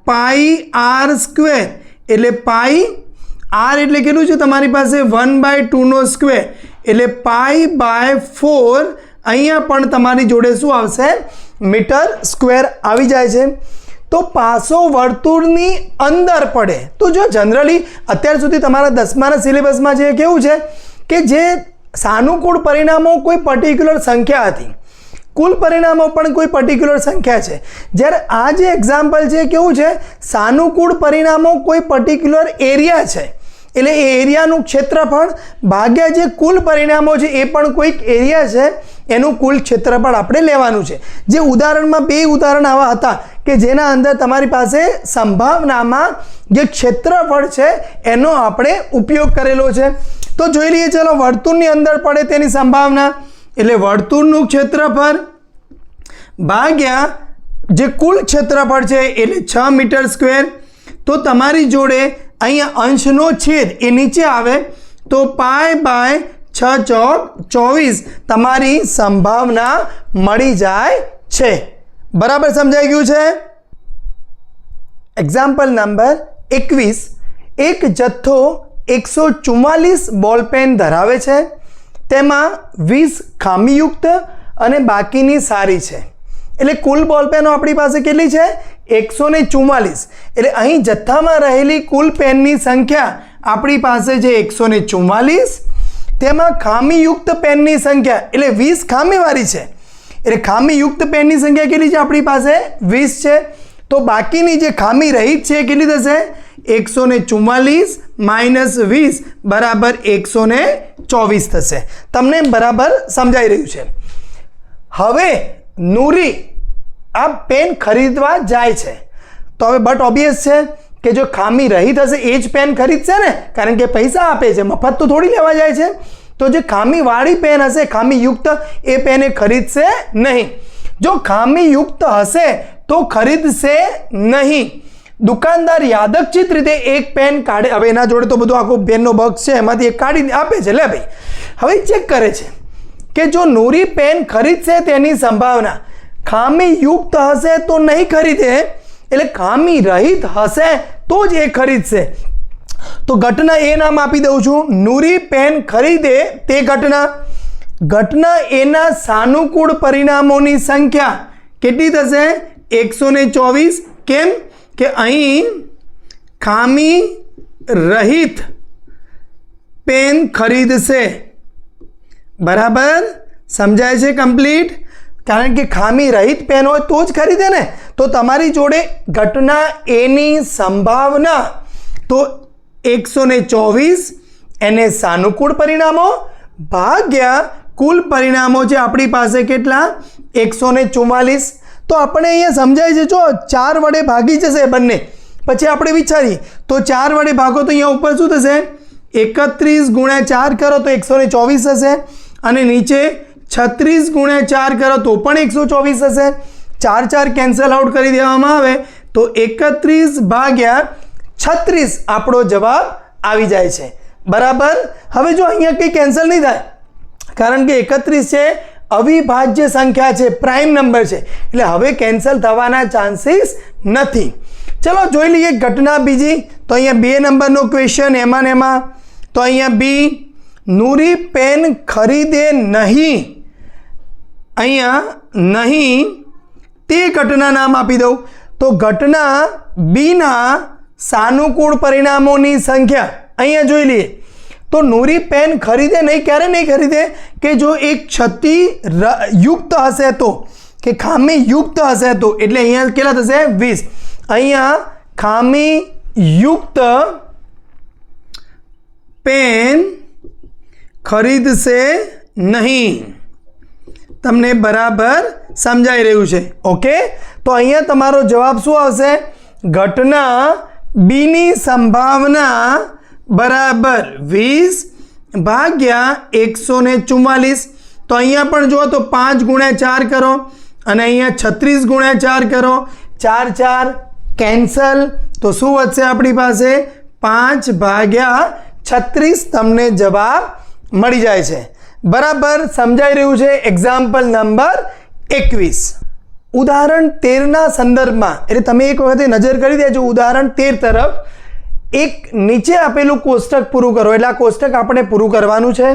Speaker 1: પાઈ આર સ્ક્વેર એટલે પાઈ આર એટલે કેટલું છે તમારી પાસે 1/2 સ્ક્વેર એટલે π/4 અહીંયા પણ તમારી જોડે શું આવશે મીટર સ્ક્વેર આવી જાય છે તો પાસો વર્તુળની અંદર પડે તો જો જનરલી અત્યાર સુધી તમારા 10માના સિલેબસમાં જે કેવું છે કે જે સાનુકૂળ પરિણામો કોઈ પર્ટિક્યુલર સંખ્યા હતી કુલ પરિણામો પણ કોઈ પર્ટિક્યુલર સંખ્યા છે જ્યારે આ જે એક્ઝામ્પલ છે કેવું છે સાનુકૂળ પરિણામો કોઈ પર્ટિક્યુલર એરિયા છે એટલે એ એરિયાનું ક્ષેત્રફળ ભાગ્યા જે કુલ પરિણામો છે એ પણ કોઈક એરિયા છે એનું કુલ ક્ષેત્રફળ આપણે લેવાનું છે જે ઉદાહરણમાં બે ઉદાહરણ આવા હતા કે જેના અંદર તમારી પાસે સંભાવનામાં જે ક્ષેત્રફળ છે એનો આપણે ઉપયોગ કરેલો છે તો જોઈ લઈએ ચલો વર્તુળની અંદર પડે તેની સંભાવના એટલે વર્તુળનું ક્ષેત્રફળ ભાગ્યા જે કુલ ક્ષેત્રફળ છે એટલે 6 મીટર સ્ક્વેર તો તમારી જોડે અહીંયા અંશનો છેદ એ નીચે આવે તો π/6 ચોક 24 તમારી સંભાવના મળી જાય છે બરાબર સમજાઈ ગયું છે એક્ઝામ્પલ નંબર 21 એક જથ્થો 144 બોલપેન ધરાવે છે તેમાં 20 ખામીયુક્ત અને બાકીની સારી છે એટલે કુલ બોલપેનો આપણી પાસે કેટલી છે 144 એટલે અહીં જથ્થામાં રહેલી કુલ પેનની સંખ્યા આપણી પાસે છે 144 તેમાં ખામીયુક્ત પેનની સંખ્યા એટલે 20 ખામીવાળી છે એટલે ખામીયુક્ત પેનની સંખ્યા કેટલી છે આપણી પાસે 20 છે તો બાકીની જે ખામી રહિત છે કેટલી થશે 144 માઇનસ 20 બરાબર 124 થશે તમને બરાબર સમજાઈ રહ્યું છે હવે નૂરી આ પેન ખરીદવા જાય છે તો હવે બટ ઓબ્વિયસ છે કે જો ખામી રહિત હશે એ જ પેન ખરીદશે ને કારણ કે પૈસા આપે છે મફત તો થોડી લેવા જાય છે તો જે ખામીવાળી પેન હશે ખામીયુક્ત એ પેન એ ખરીદશે નહીં જો ખામીયુક્ત હશે તો ખરીદશે નહીં દુકાનદાર યાદચ્છિક રીતે એક પેન કાઢે હવે એના જોડે તો બધું આખું પેનનો બોક્સ છે એમાંથી એક કાઢી આપે છે લે ભાઈ હવે ચેક કરે છે કે જો નૂરી પેન ખરીદશે તેની સંભાવના ખામીયુક્ત હશે તો નહીં ખરીદે એટલે ખામી રહિત હશે તો જ એ ખરીદશે તો ઘટના એ નામ આપી દઉં છું નૂરી પેન ખરીદે તે ઘટના એના સાનુકૂળ પરિણામોની સંખ્યા કેટલી થશે 124 કેમ કે અહીં ખામી રહિત પેન ખરીદશે બરાબર સમજાય છે કમ્પ્લીટ કારણ કે ખામી રહિત પેન હોય તો જ ખરીદે ને તો તમારી જોડે ઘટના એની સંભાવના તો 124 એને સાનુકૂળ પરિણામો ભાગ્યા કુલ પરિણામો છે આપણી પાસે કેટલા 144 તો આપણે અહીંયા સમજાય છે જો 4 વડે ભાગી જશે બંને પછી આપણે વિચારીએ તો 4 વડે ભાગો તો અહીંયા ઉપર શું થશે 31 × 4 કરો તો 124 થશે અને નીચે 36 × 4 કરો તો પણ 124 થશે 4 કેન્સલ આઉટ કરી દેવામાં આવે તો 31/36 આપણો જવાબ આવી જાય છે બરાબર હવે જો અહીંયા કંઈ કેન્સલ નહીં થાય કારણ કે 31 છે અવિભાજ્ય સંખ્યા છે પ્રાઇમ નંબર છે એટલે હવે કેન્સલ થવાના ચાન્સીસ નથી ચલો જોઈ લઈએ ઘટના બીજી તો અહીંયા 2 નંબરનો ક્વેશ્ચન એમાં ને એમાં તો અહીંયા બી નૂરી પેન ખરીદે નહીં અહીંયા નહીં તે ઘટના નામ આપી દઉં તો ઘટના બીના સાનુકૂળ પરિણામોની સંખ્યા અહીંયા જોઈ લઈએ તો નૂરી પેન ખરીદે નહીં ક્યારે નહીં ખરીદે કે જો એક ક્ષતિ યુક્ત હશે તો કે ખામી યુક્ત હશે તો એટલે અહીંયા કેટલા થશે 20 અહીંયા ખામી યુક્ત પેન ખરીદશે નહીં તમને બરાબર સમજાઈ રહ્યું છે ઓકે તો અહીંયા તમારો જવાબ શું આવશે ઘટના બીની સંભાવના બરાબર 20 ભાગ્યા 144 તો અહીંયા પણ જુઓ તો 5 × 4 કરો અને અહીંયા 36 × 4 કરો 4 કેન્સલ તો શું વધશે આપણી પાસે 5/36 તમને જવાબ મળી જાય છે બરાબર સમજાઈ રહ્યું છે એક્ઝામ્પલ નંબર 21. ઉદાહરણ 13ના સંદર્ભમાં એટલે તમે એક વખતે નજર કરી દેજો ઉદાહરણ 13 તરફ. એક નીચે આપેલું કોષ્ટક પૂરું કરો એટલે આ કોષ્ટક આપણે પૂરું કરવાનું છે.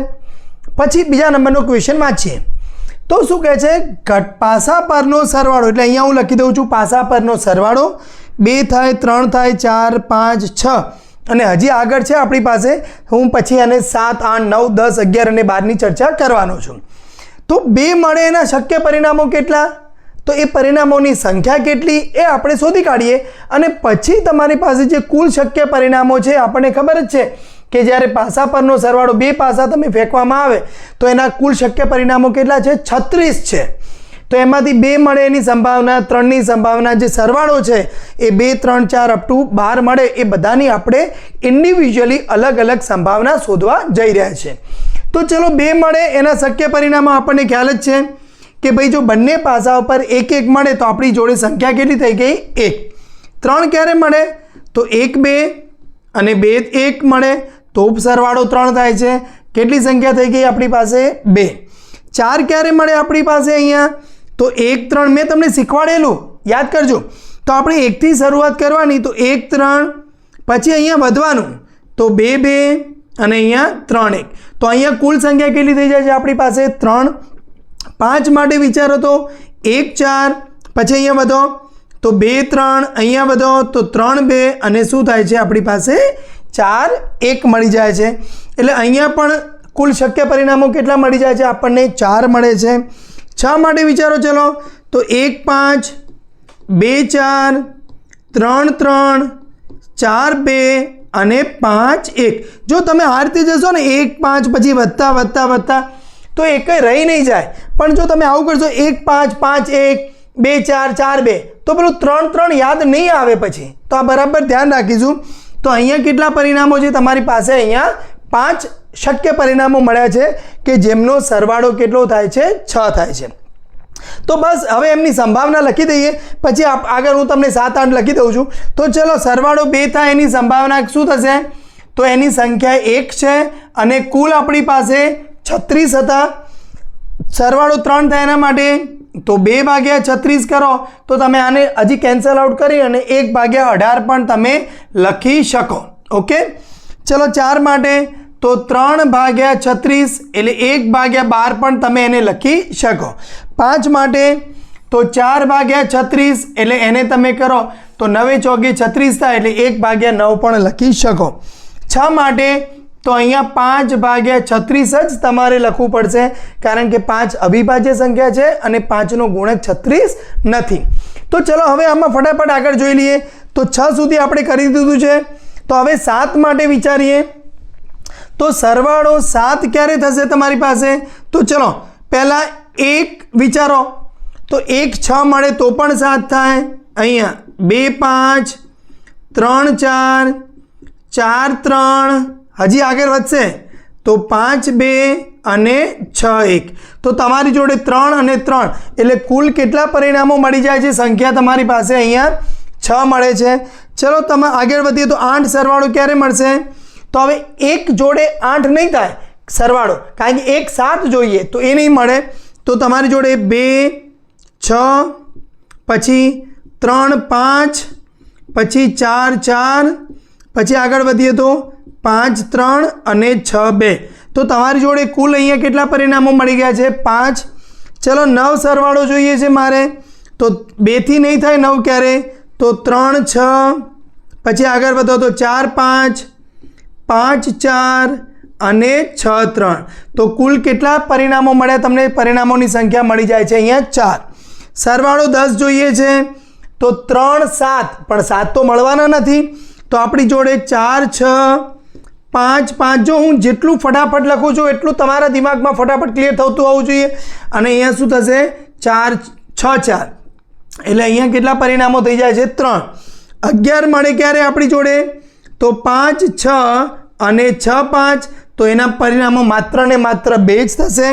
Speaker 1: પછી બીજા નંબરનો ક્વેશ્ચન વાંચીએ. તો શું કહે છે, પાસા પરનો સરવાળો એટલે અહીંયા હું લખી દઉં છું પાસા પરનો સરવાળો 2 થાય 3 થાય 4 5 6 અને હજી આગળ છે આપણી પાસે. હું પછી આને 7 8 9 10 11 અને 12ની ચર્ચા કરવાનો છું. તો 2 મળે એના શક્ય પરિણામો કેટલા, તો એ પરિણામોની સંખ્યા કેટલી એ આપણે શોધી કાઢીએ અને પછી તમારી પાસે જે કુલ શક્ય પરિણામો છે આપણને ખબર જ છે કે જ્યારે પાસા પરનો સરવાળો 2 પાસા તમે ફેંકવામાં આવે તો એના કુલ શક્ય પરિણામો કેટલા છે, 36 છે. તો એમાંથી 2 મળે એની સંભાવના, 3ની સંભાવના, જે સરવાળો છે એ 2 3 4 અપ ટુ 12 મળે એ બધાની આપણે ઇન્ડિવિજ્યુઅલી અલગ અલગ સંભાવના શોધવા જઈ રહ્યા છે. તો ચલો 2 મળે એના શક્ય પરિણામો આપણને ખ્યાલ જ છે કે ભાઈ જો બંને પાસા ઉપર 1 1 મળે તો આપણી જોડે સંખ્યા કેટલી થઈ ગઈ, 1. 3 ક્યારે મળે તો 1 2 અને 2 1 મળે તો સરવાળો 3 થાય છે. કેટલી સંખ્યા થઈ ગઈ આપણી પાસે, 2. 4 ક્યારે મળે આપણી પાસે અહીંયા તો 1 3 મેં તમને શીખવાડેલું યાદ કરજો. તો આપણે 1 થી શરૂઆત કરવાની તો 1 3 પછી અહીંયા વધવાનું તો 2 2 અને અહીંયા 3 1. તો અહીંયા કુલ સંખ્યા કેટલી થઈ જાય છે આપણી પાસે 3. 5 માટે વિચારો તો 1 4 પછી અહીંયા વધો તો 2 3 અહીંયા વધો તો 3 2 અને શું થાય છે આપણી પાસે 4 1 મળી જાય છે. એટલે અહીંયા પણ કુલ શક્ય પરિણામો કેટલા મળી જાય છે આપણને, 4 મળે છે. 6 માટે વિચારો ચલો તો 1 5 2 4 3 3 4 2 અને 5 1. જો તમે આ રીતે જશો ને 1 5 પછી વધતા વધતા વધતા તો એક રહી નહીં જાય. પણ જો તમે આવું કરશો 1 5 5 1 2 4 4 2 તો પેલું 3 3 યાદ નહીં આવે પછી. તો આ બરાબર ધ્યાન રાખીશું. તો અહીંયા કેટલા પરિણામો છે તમારી પાસે, અહીંયા 5 શક્ય પરિણામો મળ્યા છે કે જેમનો સરવાળો કેટલો થાય છે, 6 થાય છે. તો બસ હવે એમની સંભાવના લખી દઈએ પછી આગળ હું તમને 7 8 લખી દઉં છું. તો ચલો સરવાળો 2 થાય એની સંભાવના શું થશે તો એની સંખ્યા 1 છે અને કુલ આપણી પાસે 36 હતા. સરવાળો 3 થાય એના માટે તો 2 ભાગ્યા 36 કરો તો તમે આને હજી કેન્સલ આઉટ કરી અને 1 ભાગ્યા 18 પણ તમે લખી શકો. ઓકે ચલો 4 માટે તો 3 ભાગ્યા 36 એટલે 1 ભાગ્યા 12 પણ તમે એને લખી શકો. 5 માટે તો 4 ભાગ્યા 36 એટલે એને તમે કરો તો 9 ચોકે 36 થાય એટલે 1 ભાગ્યા 9 પણ લખી શકો. 6 માટે તો અહીંયા 5 ભાગ્યા 36 જ તમારે લખવું પડશે કારણ કે 5 અવિભાજ્ય સંખ્યા છે અને 5નો ગુણક 36 નથી. તો ચલો હવે આમાં ફટાફટ આગળ જોઈ લઈએ. તો 6 સુધી આપણે કરી દીધું છે. તો હવે 7 માટે વિચારીએ તો સરવાળો 7 ક્યારે થશે તમારી પાસે, તો ચલો પહેલાં 1 વિચારો તો 1 6 મળે તો પણ 7 થાય. અહીંયા 2 5 3 4 4 3 હજી આગળ વધશે તો 5 2 અને 6 1. તો તમારી જોડે 3 અને 3 એટલે કુલ કેટલા પરિણામો મળી જાય છે, સંખ્યા તમારી પાસે અહીંયા 6 મળે છે. ચલો તમે આગળ વધીએ તો 8 સરવાળો ક્યારે મળશે, તો હવે 1 જોડે 8 નહીં થાય સરવાળો કારણ કે 1 7 જોઈએ તો એ નહીં મળે. તો તમારી જોડે 2 6 પછી 3 5 પછી 4 4 પછી આગળ વધીએ તો 5 3 અને 6 2. તો તમારી જોડે કુલ અહીંયા કેટલા પરિણામો મળી ગયા છે, 5. ચલો 9 સરવાળો જોઈએ છે મારે તો 2 થી નહીં થાય 9 ક્યારે તો 3 6 પછી આગળ વધો તો 4 5 5 4 અને 6 3. તો કુલ કેટલા પરિણામો મળ્યા તમને, પરિણામોની સંખ્યા મળી જાય છે અહીંયા 4. સરવાળો 10 જોઈએ છે તો 3 7 પણ 7 તો મળવાના નથી. તો આપણી જોડે 4 6 5 5. જો હું જેટલું ફટાફટ લખું છું એટલું તમારા દિમાગમાં ફટાફટ ક્લિયર થતું હોવું જોઈએ. અને અહીંયા શું થશે 4 6 4 એટલે અહીંયા કેટલા પરિણામો થઈ જાય છે 3. 11 મળે ક્યારે આપણી જોડે તો 5 6 અને 6 5. તો એના પરિણામો માત્ર ને માત્ર 2 જ થશે.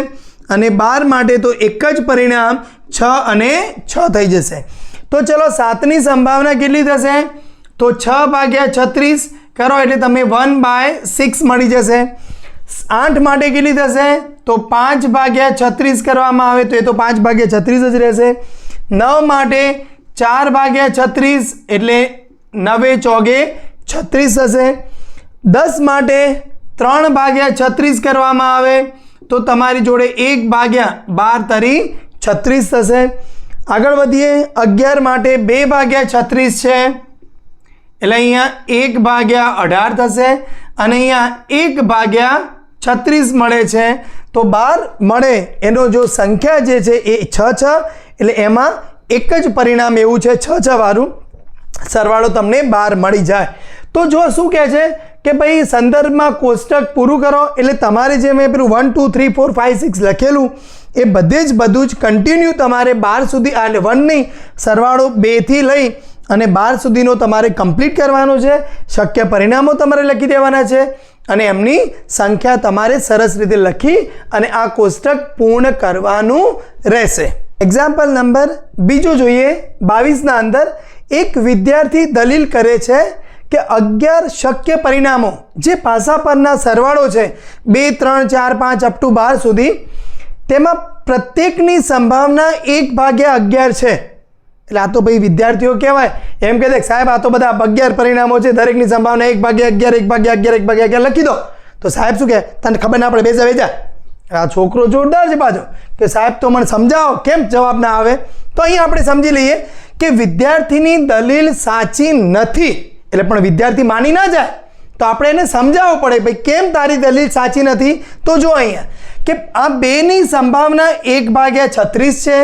Speaker 1: અને 12 માટે તો એક જ પરિણામ 6 અને 6 થઈ જશે. તો ચલો 7ની સંભાવના કેટલી થશે તો 6 ભાગ્યા 36 કરો એટલે તમે 1/6 મળી જશે. 8 માટે કેટલી થશે? તો 5/36 કરવામાં આવે તો એ તો 5/36 જ રહેશે. 9 માટે 4/36 એટલે 9 ચોગે 36 થશે. 10 માટે 3/36 કરવામાં આવે તો તમારી જોડે 1/12 તરી 36 થશે. આગળ વધીએ. 11 માટે 2/36 છે એટલે અહીંયા 1/18 થશે અને અહીંયા 1/36 મળે છે તો 12 મળે એનો જો સંખ્યા જે છે એ 6 એટલે એમાં એક જ પરિણામ એવું છે 6 વાળું, સરવાળો તમને 12 મળી જાય. તો જો શું કહે છે કે ભાઈ સંદર્ભમાં કોષ્ટક પૂરું કરો એટલે તમારે જે મેં પેલું 1 2 3 4 5 6 લખેલું એ બધું જ કન્ટિન્યુ તમારે 12 સુધી, એટલે 1 નહીં, સરવાળો 2 થી લઈ અને 12 સુધીનો તમારે કમ્પ્લીટ કરવાનો છે. શક્ય પરિણામો તમારે લખી દેવાના છે અને એમની સંખ્યા તમારે સરસ રીતે લખી અને આ કોષ્ટક પૂર્ણ કરવાનું રહેશે. એક્ઝામ્પલ નંબર બીજો જોઈએ. 22ના અંદર એક વિદ્યાર્થી દલીલ કરે છે કે 11 શક્ય પરિણામો જે પાસા પરના સરવાળો છે 2 3 4 5 અપ ટુ 12 સુધી, તેમાં પ્રત્યેકની સંભાવના 1/11 છે. એટલે આ તો ભાઈ વિદ્યાર્થીઓ કહેવાય એમ કે દેખ સાહેબ આ તો બધા 11 પરિણામો છે, દરેકની સંભાવના 1/11 1/11 1/11 લખી દો. તો સાહેબ શું કહે? તને ખબર ના પડે, બેજા. આ છોકરો જોરદાર છે પાછો કે સાહેબ તો મને સમજાવો કેમ જવાબ ના આવે. તો અહીં આપણે સમજી લઈએ કે વિદ્યાર્થીની દલીલ સાચી નથી, એટલે પણ વિદ્યાર્થી માની ના જાય તો આપણે એને સમજાવવું પડે ભાઈ કેમ તારી દલીલ સાચી નથી. તો જો અહીંયા કે આ 2ની સંભાવના 1/36 છે,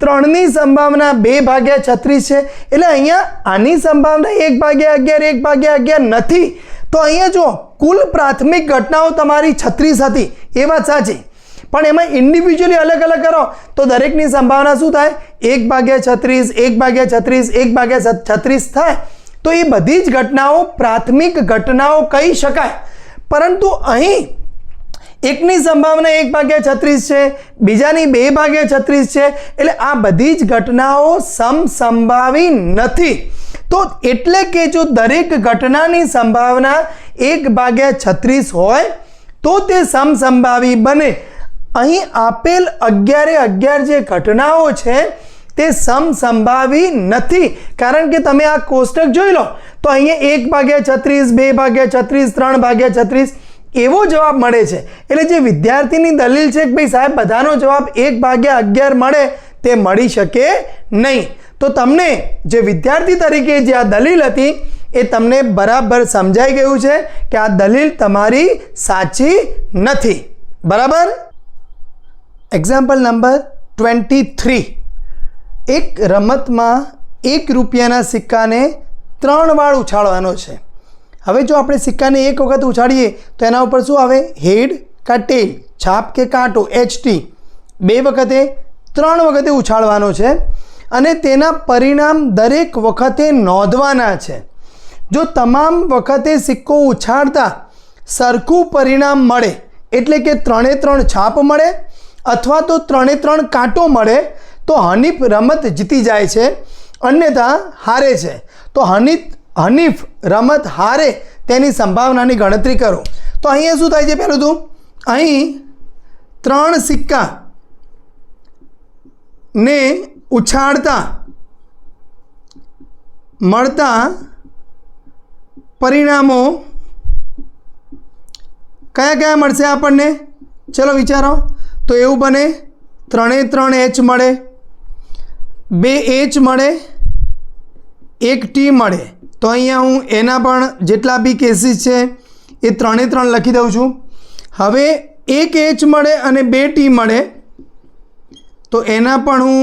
Speaker 1: 3ની સંભાવના 2/36 છે, એટલે અહીંયા આની સંભાવના 1/11 1/11 નથી. તો અહીંયા જો કુલ પ્રાથમિક ઘટનાઓ તમારી 36 હતી એ વાત સાચી, પણ એમાં ઇન્ડિવિજ્યુઅલી અલગ અલગ કરો તો દરેકની સંભાવના શું થાય? 1/36 1/36 1/36 થાય. તો એ બધી જ ઘટનાઓ પ્રાથમિક ઘટનાઓ કહી શકાય. પરંતુ અહીં એકની સંભાવના 1/36 છે, બીજાની 2/36 છે, એટલે આ બધી જ ઘટનાઓ સમસંભાવી નથી. તો એટલે કે જો દરેક ઘટનાની સંભાવના 1/36 હોય તો તે સમસંભાવી બને. અહીં આપેલ 11 જે ઘટનાઓ છે તે સમસંભાવી નથી, કારણ કે તમે આ કોષ્ટક જોઈ લો તો અહીંયા 1/36 2/36 3/36 એવો જવાબ મળે છે. એટલે જે વિદ્યાર્થીની દલીલ છે કે ભાઈ સાહેબ બધાનો જવાબ 1/11 મળે તે મળી શકે નહીં. તો તમને જે વિદ્યાર્થી તરીકે જે આ દલીલ હતી એ તમને બરાબર સમજાઈ ગયું છે કે આ દલીલ તમારી સાચી નથી. બરાબર. Example number 23. એક રમતમાં 1 રૂપિયાના સિક્કાને 3 વાર ઉછાળવાનો છે. હવે જો આપણે સિક્કાને એક વખત ઉછાળીએ તો એના ઉપર શું આવે? હેડ કા ટેલ, છાપ કે કાંટો, HT. 2 વખતે 3 વખતે ઉછાળવાનો છે અને તેના પરિણામ દરેક વખતે નોંધવાના છે. જો તમામ વખતે સિક્કો ઉછાળતા સરખું પરિણામ મળે એટલે કે 3 છાપ મળે અથવા તો 3 કાંટો મળે તો હનીફ રમત જીતી જાય છે, અન્યથા હારે છે. તો હનીફ રમત હારે તેની સંભાવનાની ગણતરી કરો. તો અહીંયા શું થાય છે? પહેલું તો અહીં 3 સિક્કા ને ઉછાળતા મળતા પરિણામો કયા મળશે આપણને? ચલો વિચારો. તો એવું બને 3 H મળે, 2 H મળે, 1 T મળે. તો અહીંયા હું એના પણ જેટલા બી કેસીસ છે એ 3 લખી દઉં છું. હવે 1 H મળે અને 2 T મળે તો એના પણ હું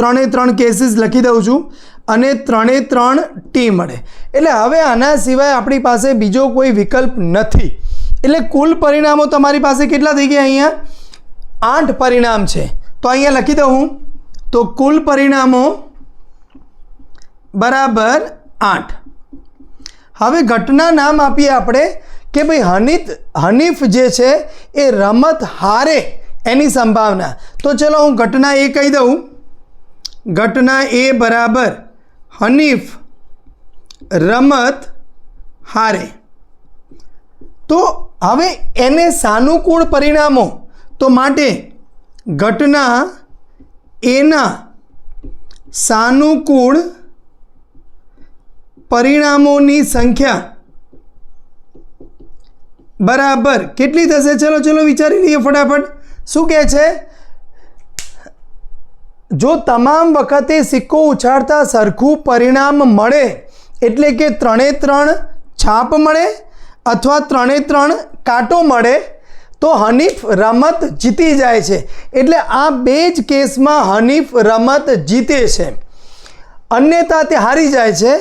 Speaker 1: 3 કેસીસ લખી દઉં છું અને 3 T મળે. એટલે હવે આના સિવાય આપણી પાસે બીજો કોઈ વિકલ્પ નથી. એટલે કુલ પરિણામો તમારી પાસે કેટલા થઈ ગયા? અહીંયા 8 પરિણામ છે. તો અહીંયા લખી દઉં હું. તો કુલ પરિણામો બરાબર 8. હવે ઘટના નામ આપીએ આપણે કે ભાઈ હનીફ જે છે એ રમત હારે એની સંભાવના. તો ચલો હું ઘટના એ કહી દઉં. ઘટના એ બરાબર હનીફ રમત હારે. તો હવે એને સાનુકૂળ પરિણામો, તો માટે ઘટના એના સાનુકૂળ પરિણામોની સંખ્યા બરાબર કેટલી થશે? ચલો ચલો વિચારી લઈએ ફટાફટ. શું કહે છે? જો તમામ વખતે સિક્કો ઉછાળતા સરખું પરિણામ મળે, એટલે કે 3 છાપ મળે અથવા 3 કાંટો મળે, તો હનીફ રમત જીતી જાય છે. એટલે આ બે જ કેસમાં હનીફ રમત જીતે છે, અન્યથા તે હારી જાય છે.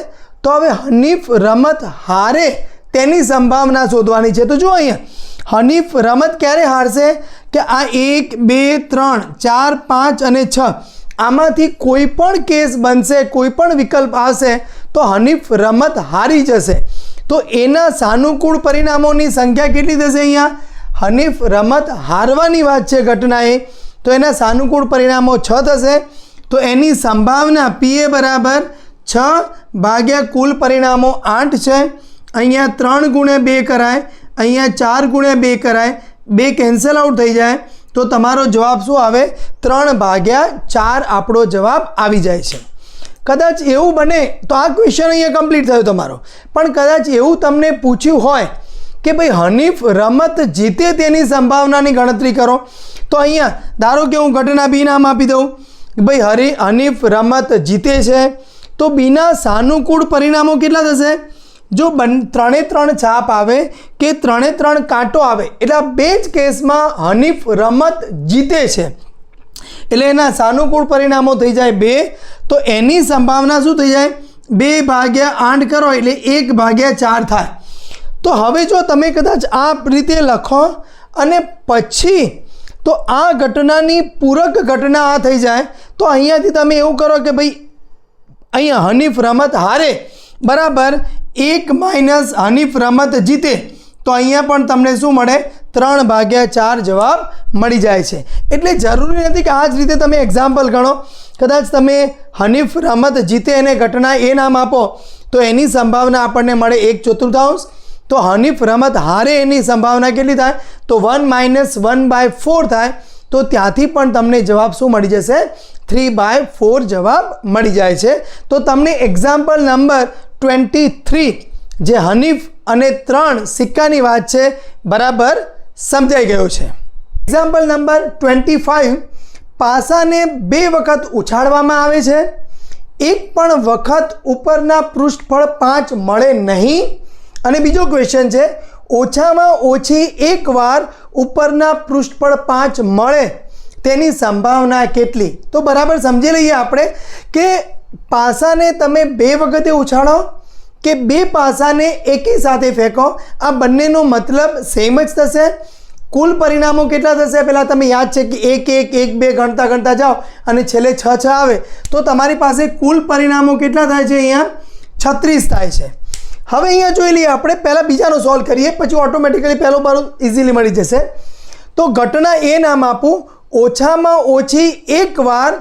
Speaker 1: તો હવે હનીફ રમત હારે તેની સંભાવના શોધવાની છે. તો જો અહીંયા હનીફ રમત ક્યારે હારશે કે આ 1 2 3 4 5 અને 6 આમાંથી કોઈ પણ કેસ બનશે, કોઈ પણ વિકલ્પ આવશે તો હનીફ રમત હારી જશે. તો એના સાનુકૂળ પરિણામોની સંખ્યા કેટલી થશે? અહીંયા હનીફ રમત હારવાની વાત છે ઘટનાએ, તો એના સાનુકૂળ પરિણામો 6 થશે. તો એની સંભાવના પીએ બરાબર 6 ભાગ્યા કુલ પરિણામો 8 છે. અહીંયા 3 ગુણ્યા 2 કરાય, અહીંયા 4 ગુણ્યા 2 કરાય, 2 કેન્સલ આઉટ થઈ જાય. તો તમારો જવાબ શું આવે? 3/4 આપણો જવાબ આવી જાય છે. કદાચ એવું બને તો આ ક્વેશ્ચન અહીંયા કમ્પ્લીટ થયો તમારો. પણ કદાચ એવું તમને પૂછ્યું હોય કે ભાઈ હનીફ રમત જીતે તેની સંભાવનાની ગણતરી કરો, તો અહીંયા ધારો કે હું ઘટના બી નામ આપી દઉં, ભાઈ હનીફ રમત જીતે છે, તો બીના સાનુકૂળ પરિણામો કેટલા થશે? જો 3 છાપ આવે કે 3 કાંટો આવે, એટલે આ બે જ કેસમાં હનીફ રમત જીતે છે. એટલે એના સાનુકૂળ પરિણામો થઈ જાય 2. તો એની સંભાવના શું થઈ જાય? 2/8 કરો એટલે 1/4 થાય. તો હવે જો તમે કદાચ આ રીતે લખો અને પછી તો આ ઘટનાની પૂરક ઘટના આ થઈ જાય, તો અહીંયાથી તમે એવું કરો કે ભાઈ અહીંયા હનીફ રમત હારે બરાબર 1 - હનીફ રમત જીતે, તો અહીંયા પણ તમને શું મળે? 3/4 જવાબ મળી જાય છે. એટલે જરૂરી નથી કે આ જ રીતે તમે એક્ઝામ્પલ ગણો. કદાચ તમે હનીફ રમત જીતે અને ઘટના એ નામ આપો તો એની સંભાવના આપણને મળે 1/4. તો હનીફ રમત હારે એની સંભાવના કેટલી થાય? તો 1 - 1/4 થાય. તો ત્યાંથી પણ તમને જવાબ શું મળી જશે? 3/4 જવાબ મળી જાય છે. તો તમને એક્ઝામ્પલ નંબર 23 જે હનીફ અને 3 સિક્કાની વાત છે બરાબર સમજાઈ ગયો છે. એક્ઝામ્પલ નંબર 25 પાસાને 2 વખત ઉછાળવામાં આવે છે, એક પણ વખત ઉપરના પૃષ્ઠફળ 5 મળે નહીં. અને બીજો ક્વેશ્ચન છે ઓછામાં ઓછી એક વાર ઉપરના પૃષ્ઠફળ 5 મળે તેની સંભાવના કેટલી? તો બરાબર સમજી લઈએ આપણે કે પાસાને તમે 2 વખતે ઉછાળો કે 2 પાસાને એકી સાથે ફેંકો, આ બંનેનો મતલબ સેમ જ થશે. કુલ પરિણામો કેટલા થશે? પહેલાં તમે યાદ છે કે 1 1 1 2 ગણતા જાઓ અને છેલ્લે 6 આવે, તો તમારી પાસે કુલ પરિણામો કેટલા થાય છે? અહીંયા 36 થાય છે. હવે અહીંયા જોઈ લઈએ આપણે, પહેલાં બીજાનો સોલ્વ કરીએ, પછી ઓટોમેટિકલી પહેલું મારું ઇઝીલી મળી જશે. તો ઘટના એ નામ આપું, ઓછામાં ઓછી એક વાર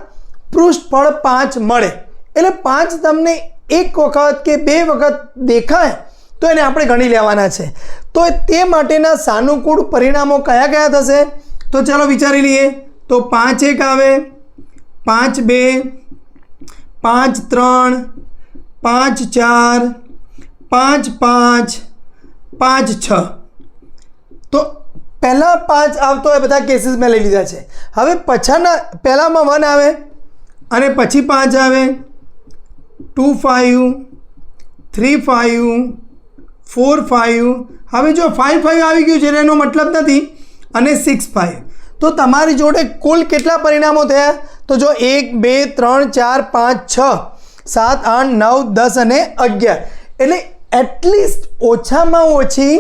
Speaker 1: પૃષ્ઠફળ 5 મળે, એટલે 5 તમને એક વખત કે 2 વખત દેખાય તો એને આપણે ગણી લેવાના છે. તો તે માટેના સાનુકૂળ પરિણામો કયા કયા થશે? તો ચાલો વિચારી લઈએ. તો 5 1 આવે, 5 2, 5 3, 5 4, 5 5, 5 6. તો પહેલાં 5 આવતો હોય બધા કેસીસ મેં લઈ લીધા છે. હવે પછાના પહેલાંમાં 1 આવે અને પછી 5 આવે, 2 5, 3 5, 4 5. હવે જો 5 5 આવી ગયું છે એનો મતલબ નથી, અને 6 5. તો તમારી જોડે કુલ કેટલા પરિણામો થયા? તો જો 1 2 3 4 5 6 7 8 9 10 અને 11. એટલે એટલીસ્ટ ઓછામાં ઓછી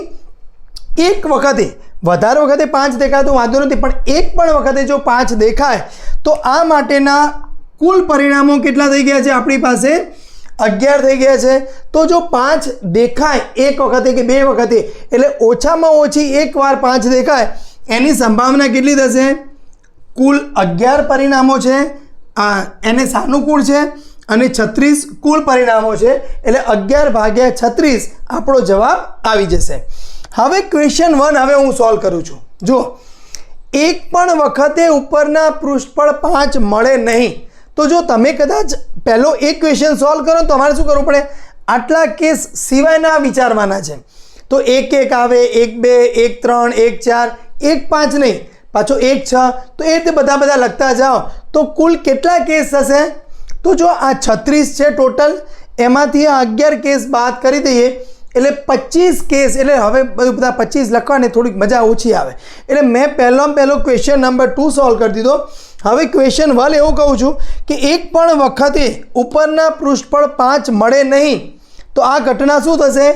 Speaker 1: એક વખતે, વધારે વખતે 5 દેખાય તો વાંધો નથી, પણ એક પણ વખતે જો 5 દેખાય તો આ માટેના કુલ પરિણામો કેટલા થઈ ગયા છે? આપણી પાસે 11 થઈ ગયા છે. તો જો 5 દેખાય એક વખતે કે 2 વખતે, એટલે ઓછામાં ઓછી એક વાર 5 દેખાય એની સંભાવના કેટલી થશે? કુલ 11 પરિણામો છે, એને સાનુકૂળ છે, અને 36 કુલ પરિણામો છે, એટલે 11/36 આપણો જવાબ આવી જશે. હવે ક્વેશ્ચન 1 હવે હું સોલ્વ કરું છું. જુઓ, એક પણ વખતે ઉપરના પૃષ્ઠ પર 5 મળે નહીં. તો જો તમે કદાચ પહેલો એક ક્વેશ્ચન સોલ્વ કરો તો તમારે શું કરવું પડે? આટલા કેસ સિવાયના વિચારવાના છે. તો 1 1 આવે, 1 2 1 3 1 4 1 5 નહીં, પાછો 1 6, તો એ રીતે બધા લખતા જાઓ તો કુલ કેટલા કેસ થશે? તો જો આ 36 છે ટોટલ, એમાંથી આ 11 કેસ બાદ કરી દઈએ એટલે 25 કેસ. એટલે હવે બધા 25 લખવાને થોડીક મજા ઓછી આવે. એટલે મેં પહેલો ક્વેશ્ચન નંબર 2 સોલ્વ કરી દીધો. હવે ક્વેશ્ચન 1 એવું કહું છું કે એક પણ વખતે ઉપરના પૃષ્ઠ પર 5 મળે નહીં તો આ ઘટના શું થશે?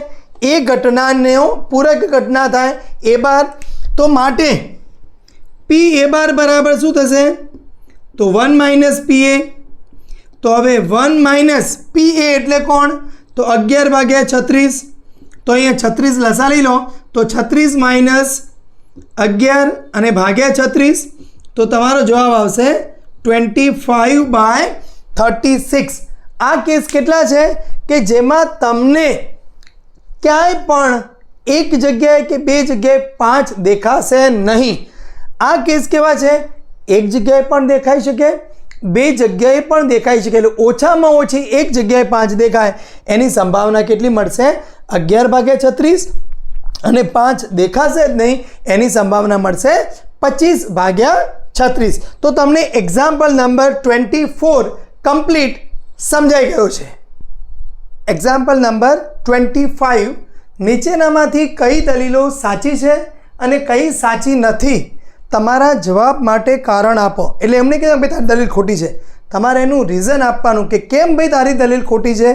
Speaker 1: એ ઘટનાનો પૂરક ઘટના થાય એ બાર. તો માટે પી એ બાર બરાબર શું થશે? તો 1 માઇનસ પી એ. તો હવે 1 માઇનસ પી એ એટલે કોણ? તો 11 ભાગ્યા 36. તો અહીંયા 36 લસા લઈ લો તો 36 માઇનસ 11 અને ભાગ્યા 36, તો તમારો જવાબ આવશે 25/36. આ કેસ કેટલા છે કે જેમાં તમને ક્યાંય પણ એક જગ્યાએ કે બે જગ્યાએ 5 દેખાશે નહીં. આ કેસ કેવા છે? એક જગ્યાએ પણ દેખાઈ શકે, બે જગ્યાએ પણ દેખાઈ શકે. એટલે ઓછામાં ઓછી એક જગ્યાએ 5 દેખાય એની સંભાવના કેટલી મળશે? 11/36. અને 5 દેખાશે જ નહીં એની સંભાવના મળશે 25/36. તો તમને એક્ઝામ્પલ નંબર 24 કમ્પ્લીટ સમજાઈ ગયો છે. એક્ઝામ્પલ નંબર 25, નીચેનામાંથી કઈ દલીલો સાચી છે અને કઈ સાચી નથી? તમારા જવાબ માટે કારણ આપો. એટલે એમને કે ભાઈ તારી દલીલ ખોટી છે, તમારે એનું રીઝન આપવાનું કે કેમ ભાઈ તારી દલીલ ખોટી છે,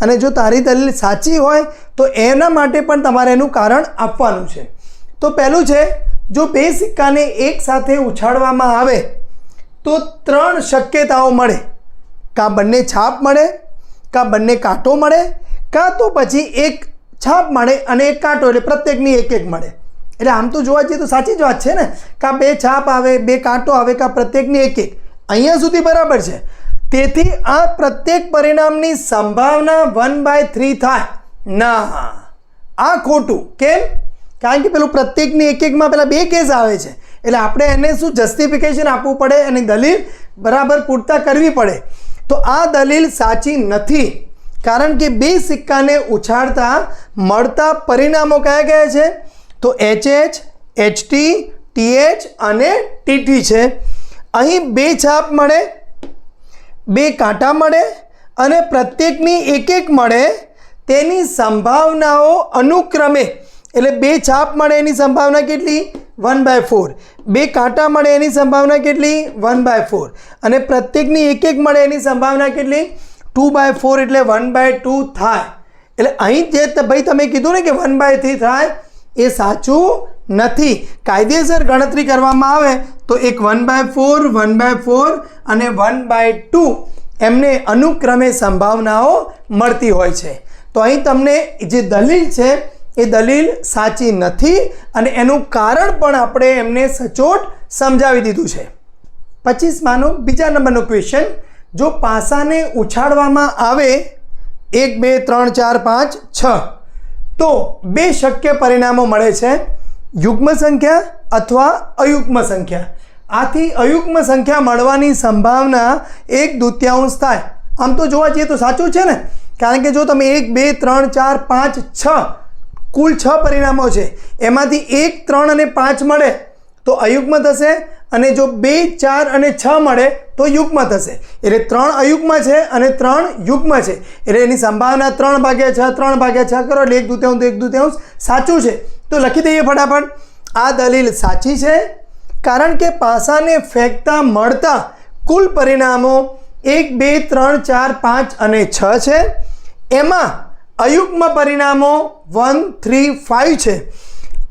Speaker 1: અને જો તારી દલીલ સાચી હોય તો એના માટે પણ તમારે એનું કારણ આપવાનું છે. તો પહેલું છે, જો બે સિક્કાને એક સાથે ઉછાળવામાં આવે તો 3 શક્યતાઓ મળે. કાં બંને છાપ મળે, કાં બંને કાંટો મળે, કાં તો પછી એક છાપ મળે અને એક કાંટો, એટલે પ્રત્યેકની એક એક મળે. એટલે આમ તો જોવા જઈએ તો સાચી જ વાત છે ને. કાં બે છાપ આવે, બે કાંટો આવે, કાં પ્રત્યેકની એક એક. અહીંયા સુધી બરાબર છે. તેથી આ પ્રત્યેક પરિણામની સંભાવના 1/3 થાય ના. આ ખોટું. કેમ? કારણ કે પેલું પ્રત્યેકની એક એકમાં પેલા 2 કેસ આવે છે. એટલે આપણે એને શું જસ્ટિફિકેશન આપવું પડે અને દલીલ બરાબર પૂરતા કરવી પડે. તો આ દલીલ સાચી નથી, કારણ કે બે સિક્કાને ઉછાળતા મળતા પરિણામો કયા કયા છે? તો HH, HT, TH અને TT છે. અહીં 2 છાપ મળે, 2 કાંટા મળે અને પ્રત્યેકની એક એક મળે. તેની સંભાવનાઓ અનુક્રમે, એટલે 2 છાપ મળે એની સંભાવના કેટલી? 1/4. 2 કાંટા મળે એની સંભાવના કેટલી? 1/4. અને પ્રત્યેકની એક એક મળે એની સંભાવના કેટલી? 2/4. એટલે 1/2 થાય. એટલે અહીં જે ભાઈ તમે કીધું ને કે 1/3 થાય, એ સાચું નથી. કાયદેસર ગણતરી કરવામાં આવે તો એક 1/4, 1/4 અને 1/2 એમને અનુક્રમે સંભાવનાઓ મળતી હોય છે. તો અહીં તમને જે દલીલ છે એ દલીલ સાચી નથી અને એનું કારણ પણ આપણે એમને સચોટ સમજાવી દીધું છે. 25માનો બીજા નંબરનો ક્વેશ્ચન, જો પાસાને ઉછાળવામાં આવે 1 2 3 4 5 6 તો 2 શક્ય પરિણામો મળે છે, યુગ્મ સંખ્યા અથવા અયુગ્મ સંખ્યા. આથી અયુગ્મ સંખ્યા મળવાની સંભાવના 1/2 થાય. આમ તો જોવા જઈએ તો સાચું છે ને, કારણ કે જો તમે 1 2 3 4 5 6 કુલ 6 પરિણામો છે, એમાંથી 1 3 અને 5 મળે તો અયુગ્મ થશે, અને જો 2 4 અને 6 મળે તો યુગ્મ થશે. એટલે 3 અયુગ્મ છે અને 3 યુગ્મ છે. એટલે એની સંભાવના 3/6, 3/6 કરો એટલે 1/2 સાચું છે. તો લખી દઈએ ફટાફટ. આ દલીલ સાચી છે, કારણ કે પાસાને ફેંકતા મળતા કુલ પરિણામો 1 2 3 4 5 અને 6 છે. એમાં અયુગ્મ પરિણામો 1 3 5 છે,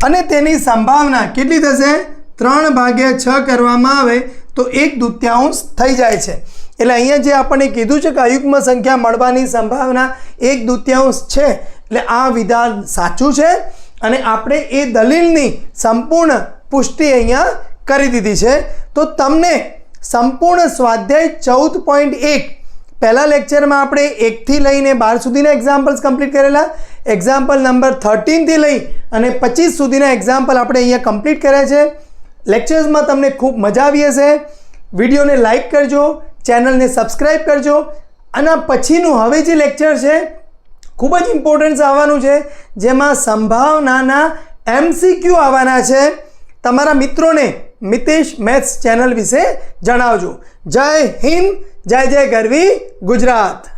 Speaker 1: અને તેની સંભાવના કેટલી થશે? 3/6 કરવામાં આવે તો 1/2 થઈ જાય છે. એટલે અહીંયા જે આપણને કીધું છે કે અયુગ્મ સંખ્યા મળવાની સંભાવના 1/2 છે, એટલે આ વિધાન સાચું છે અને આપણે એ દલીલની સંપૂર્ણ પુષ્ટિ અહીંયા કરી દીધી છે. તો તમને સંપૂર્ણ સ્વાધ્યાય 14.1 પહેલા લેક્ચરમાં આપણે 1 થી લઈને 12 સુધીના એક્ઝામ્પલ્સ કમ્પ્લીટ કરેલા. એક્ઝામ્પલ નંબર 13થી લઈ અને 25 સુધીના એક્ઝામ્પલ આપણે અહીંયા કમ્પ્લીટ કર્યા છે. લેક્ચર્સમાં તમને ખૂબ મજા આવી હશે. વિડીયોને લાઈક કરજો, ચેનલને સબસ્ક્રાઈબ કરજો. આના પછીનું હવે જે લેક્ચર છે ખૂબ જ ઇમ્પોર્ટન્સ આવવાનું છે, જેમાં સંભાવનાના MCQ આવવાના છે. તમારા મિત્રોને મિતેશ મેથ્સ ચેનલ વિશે જણાવજો. જય હિન્દ, જય જય ગરવી ગુજરાત.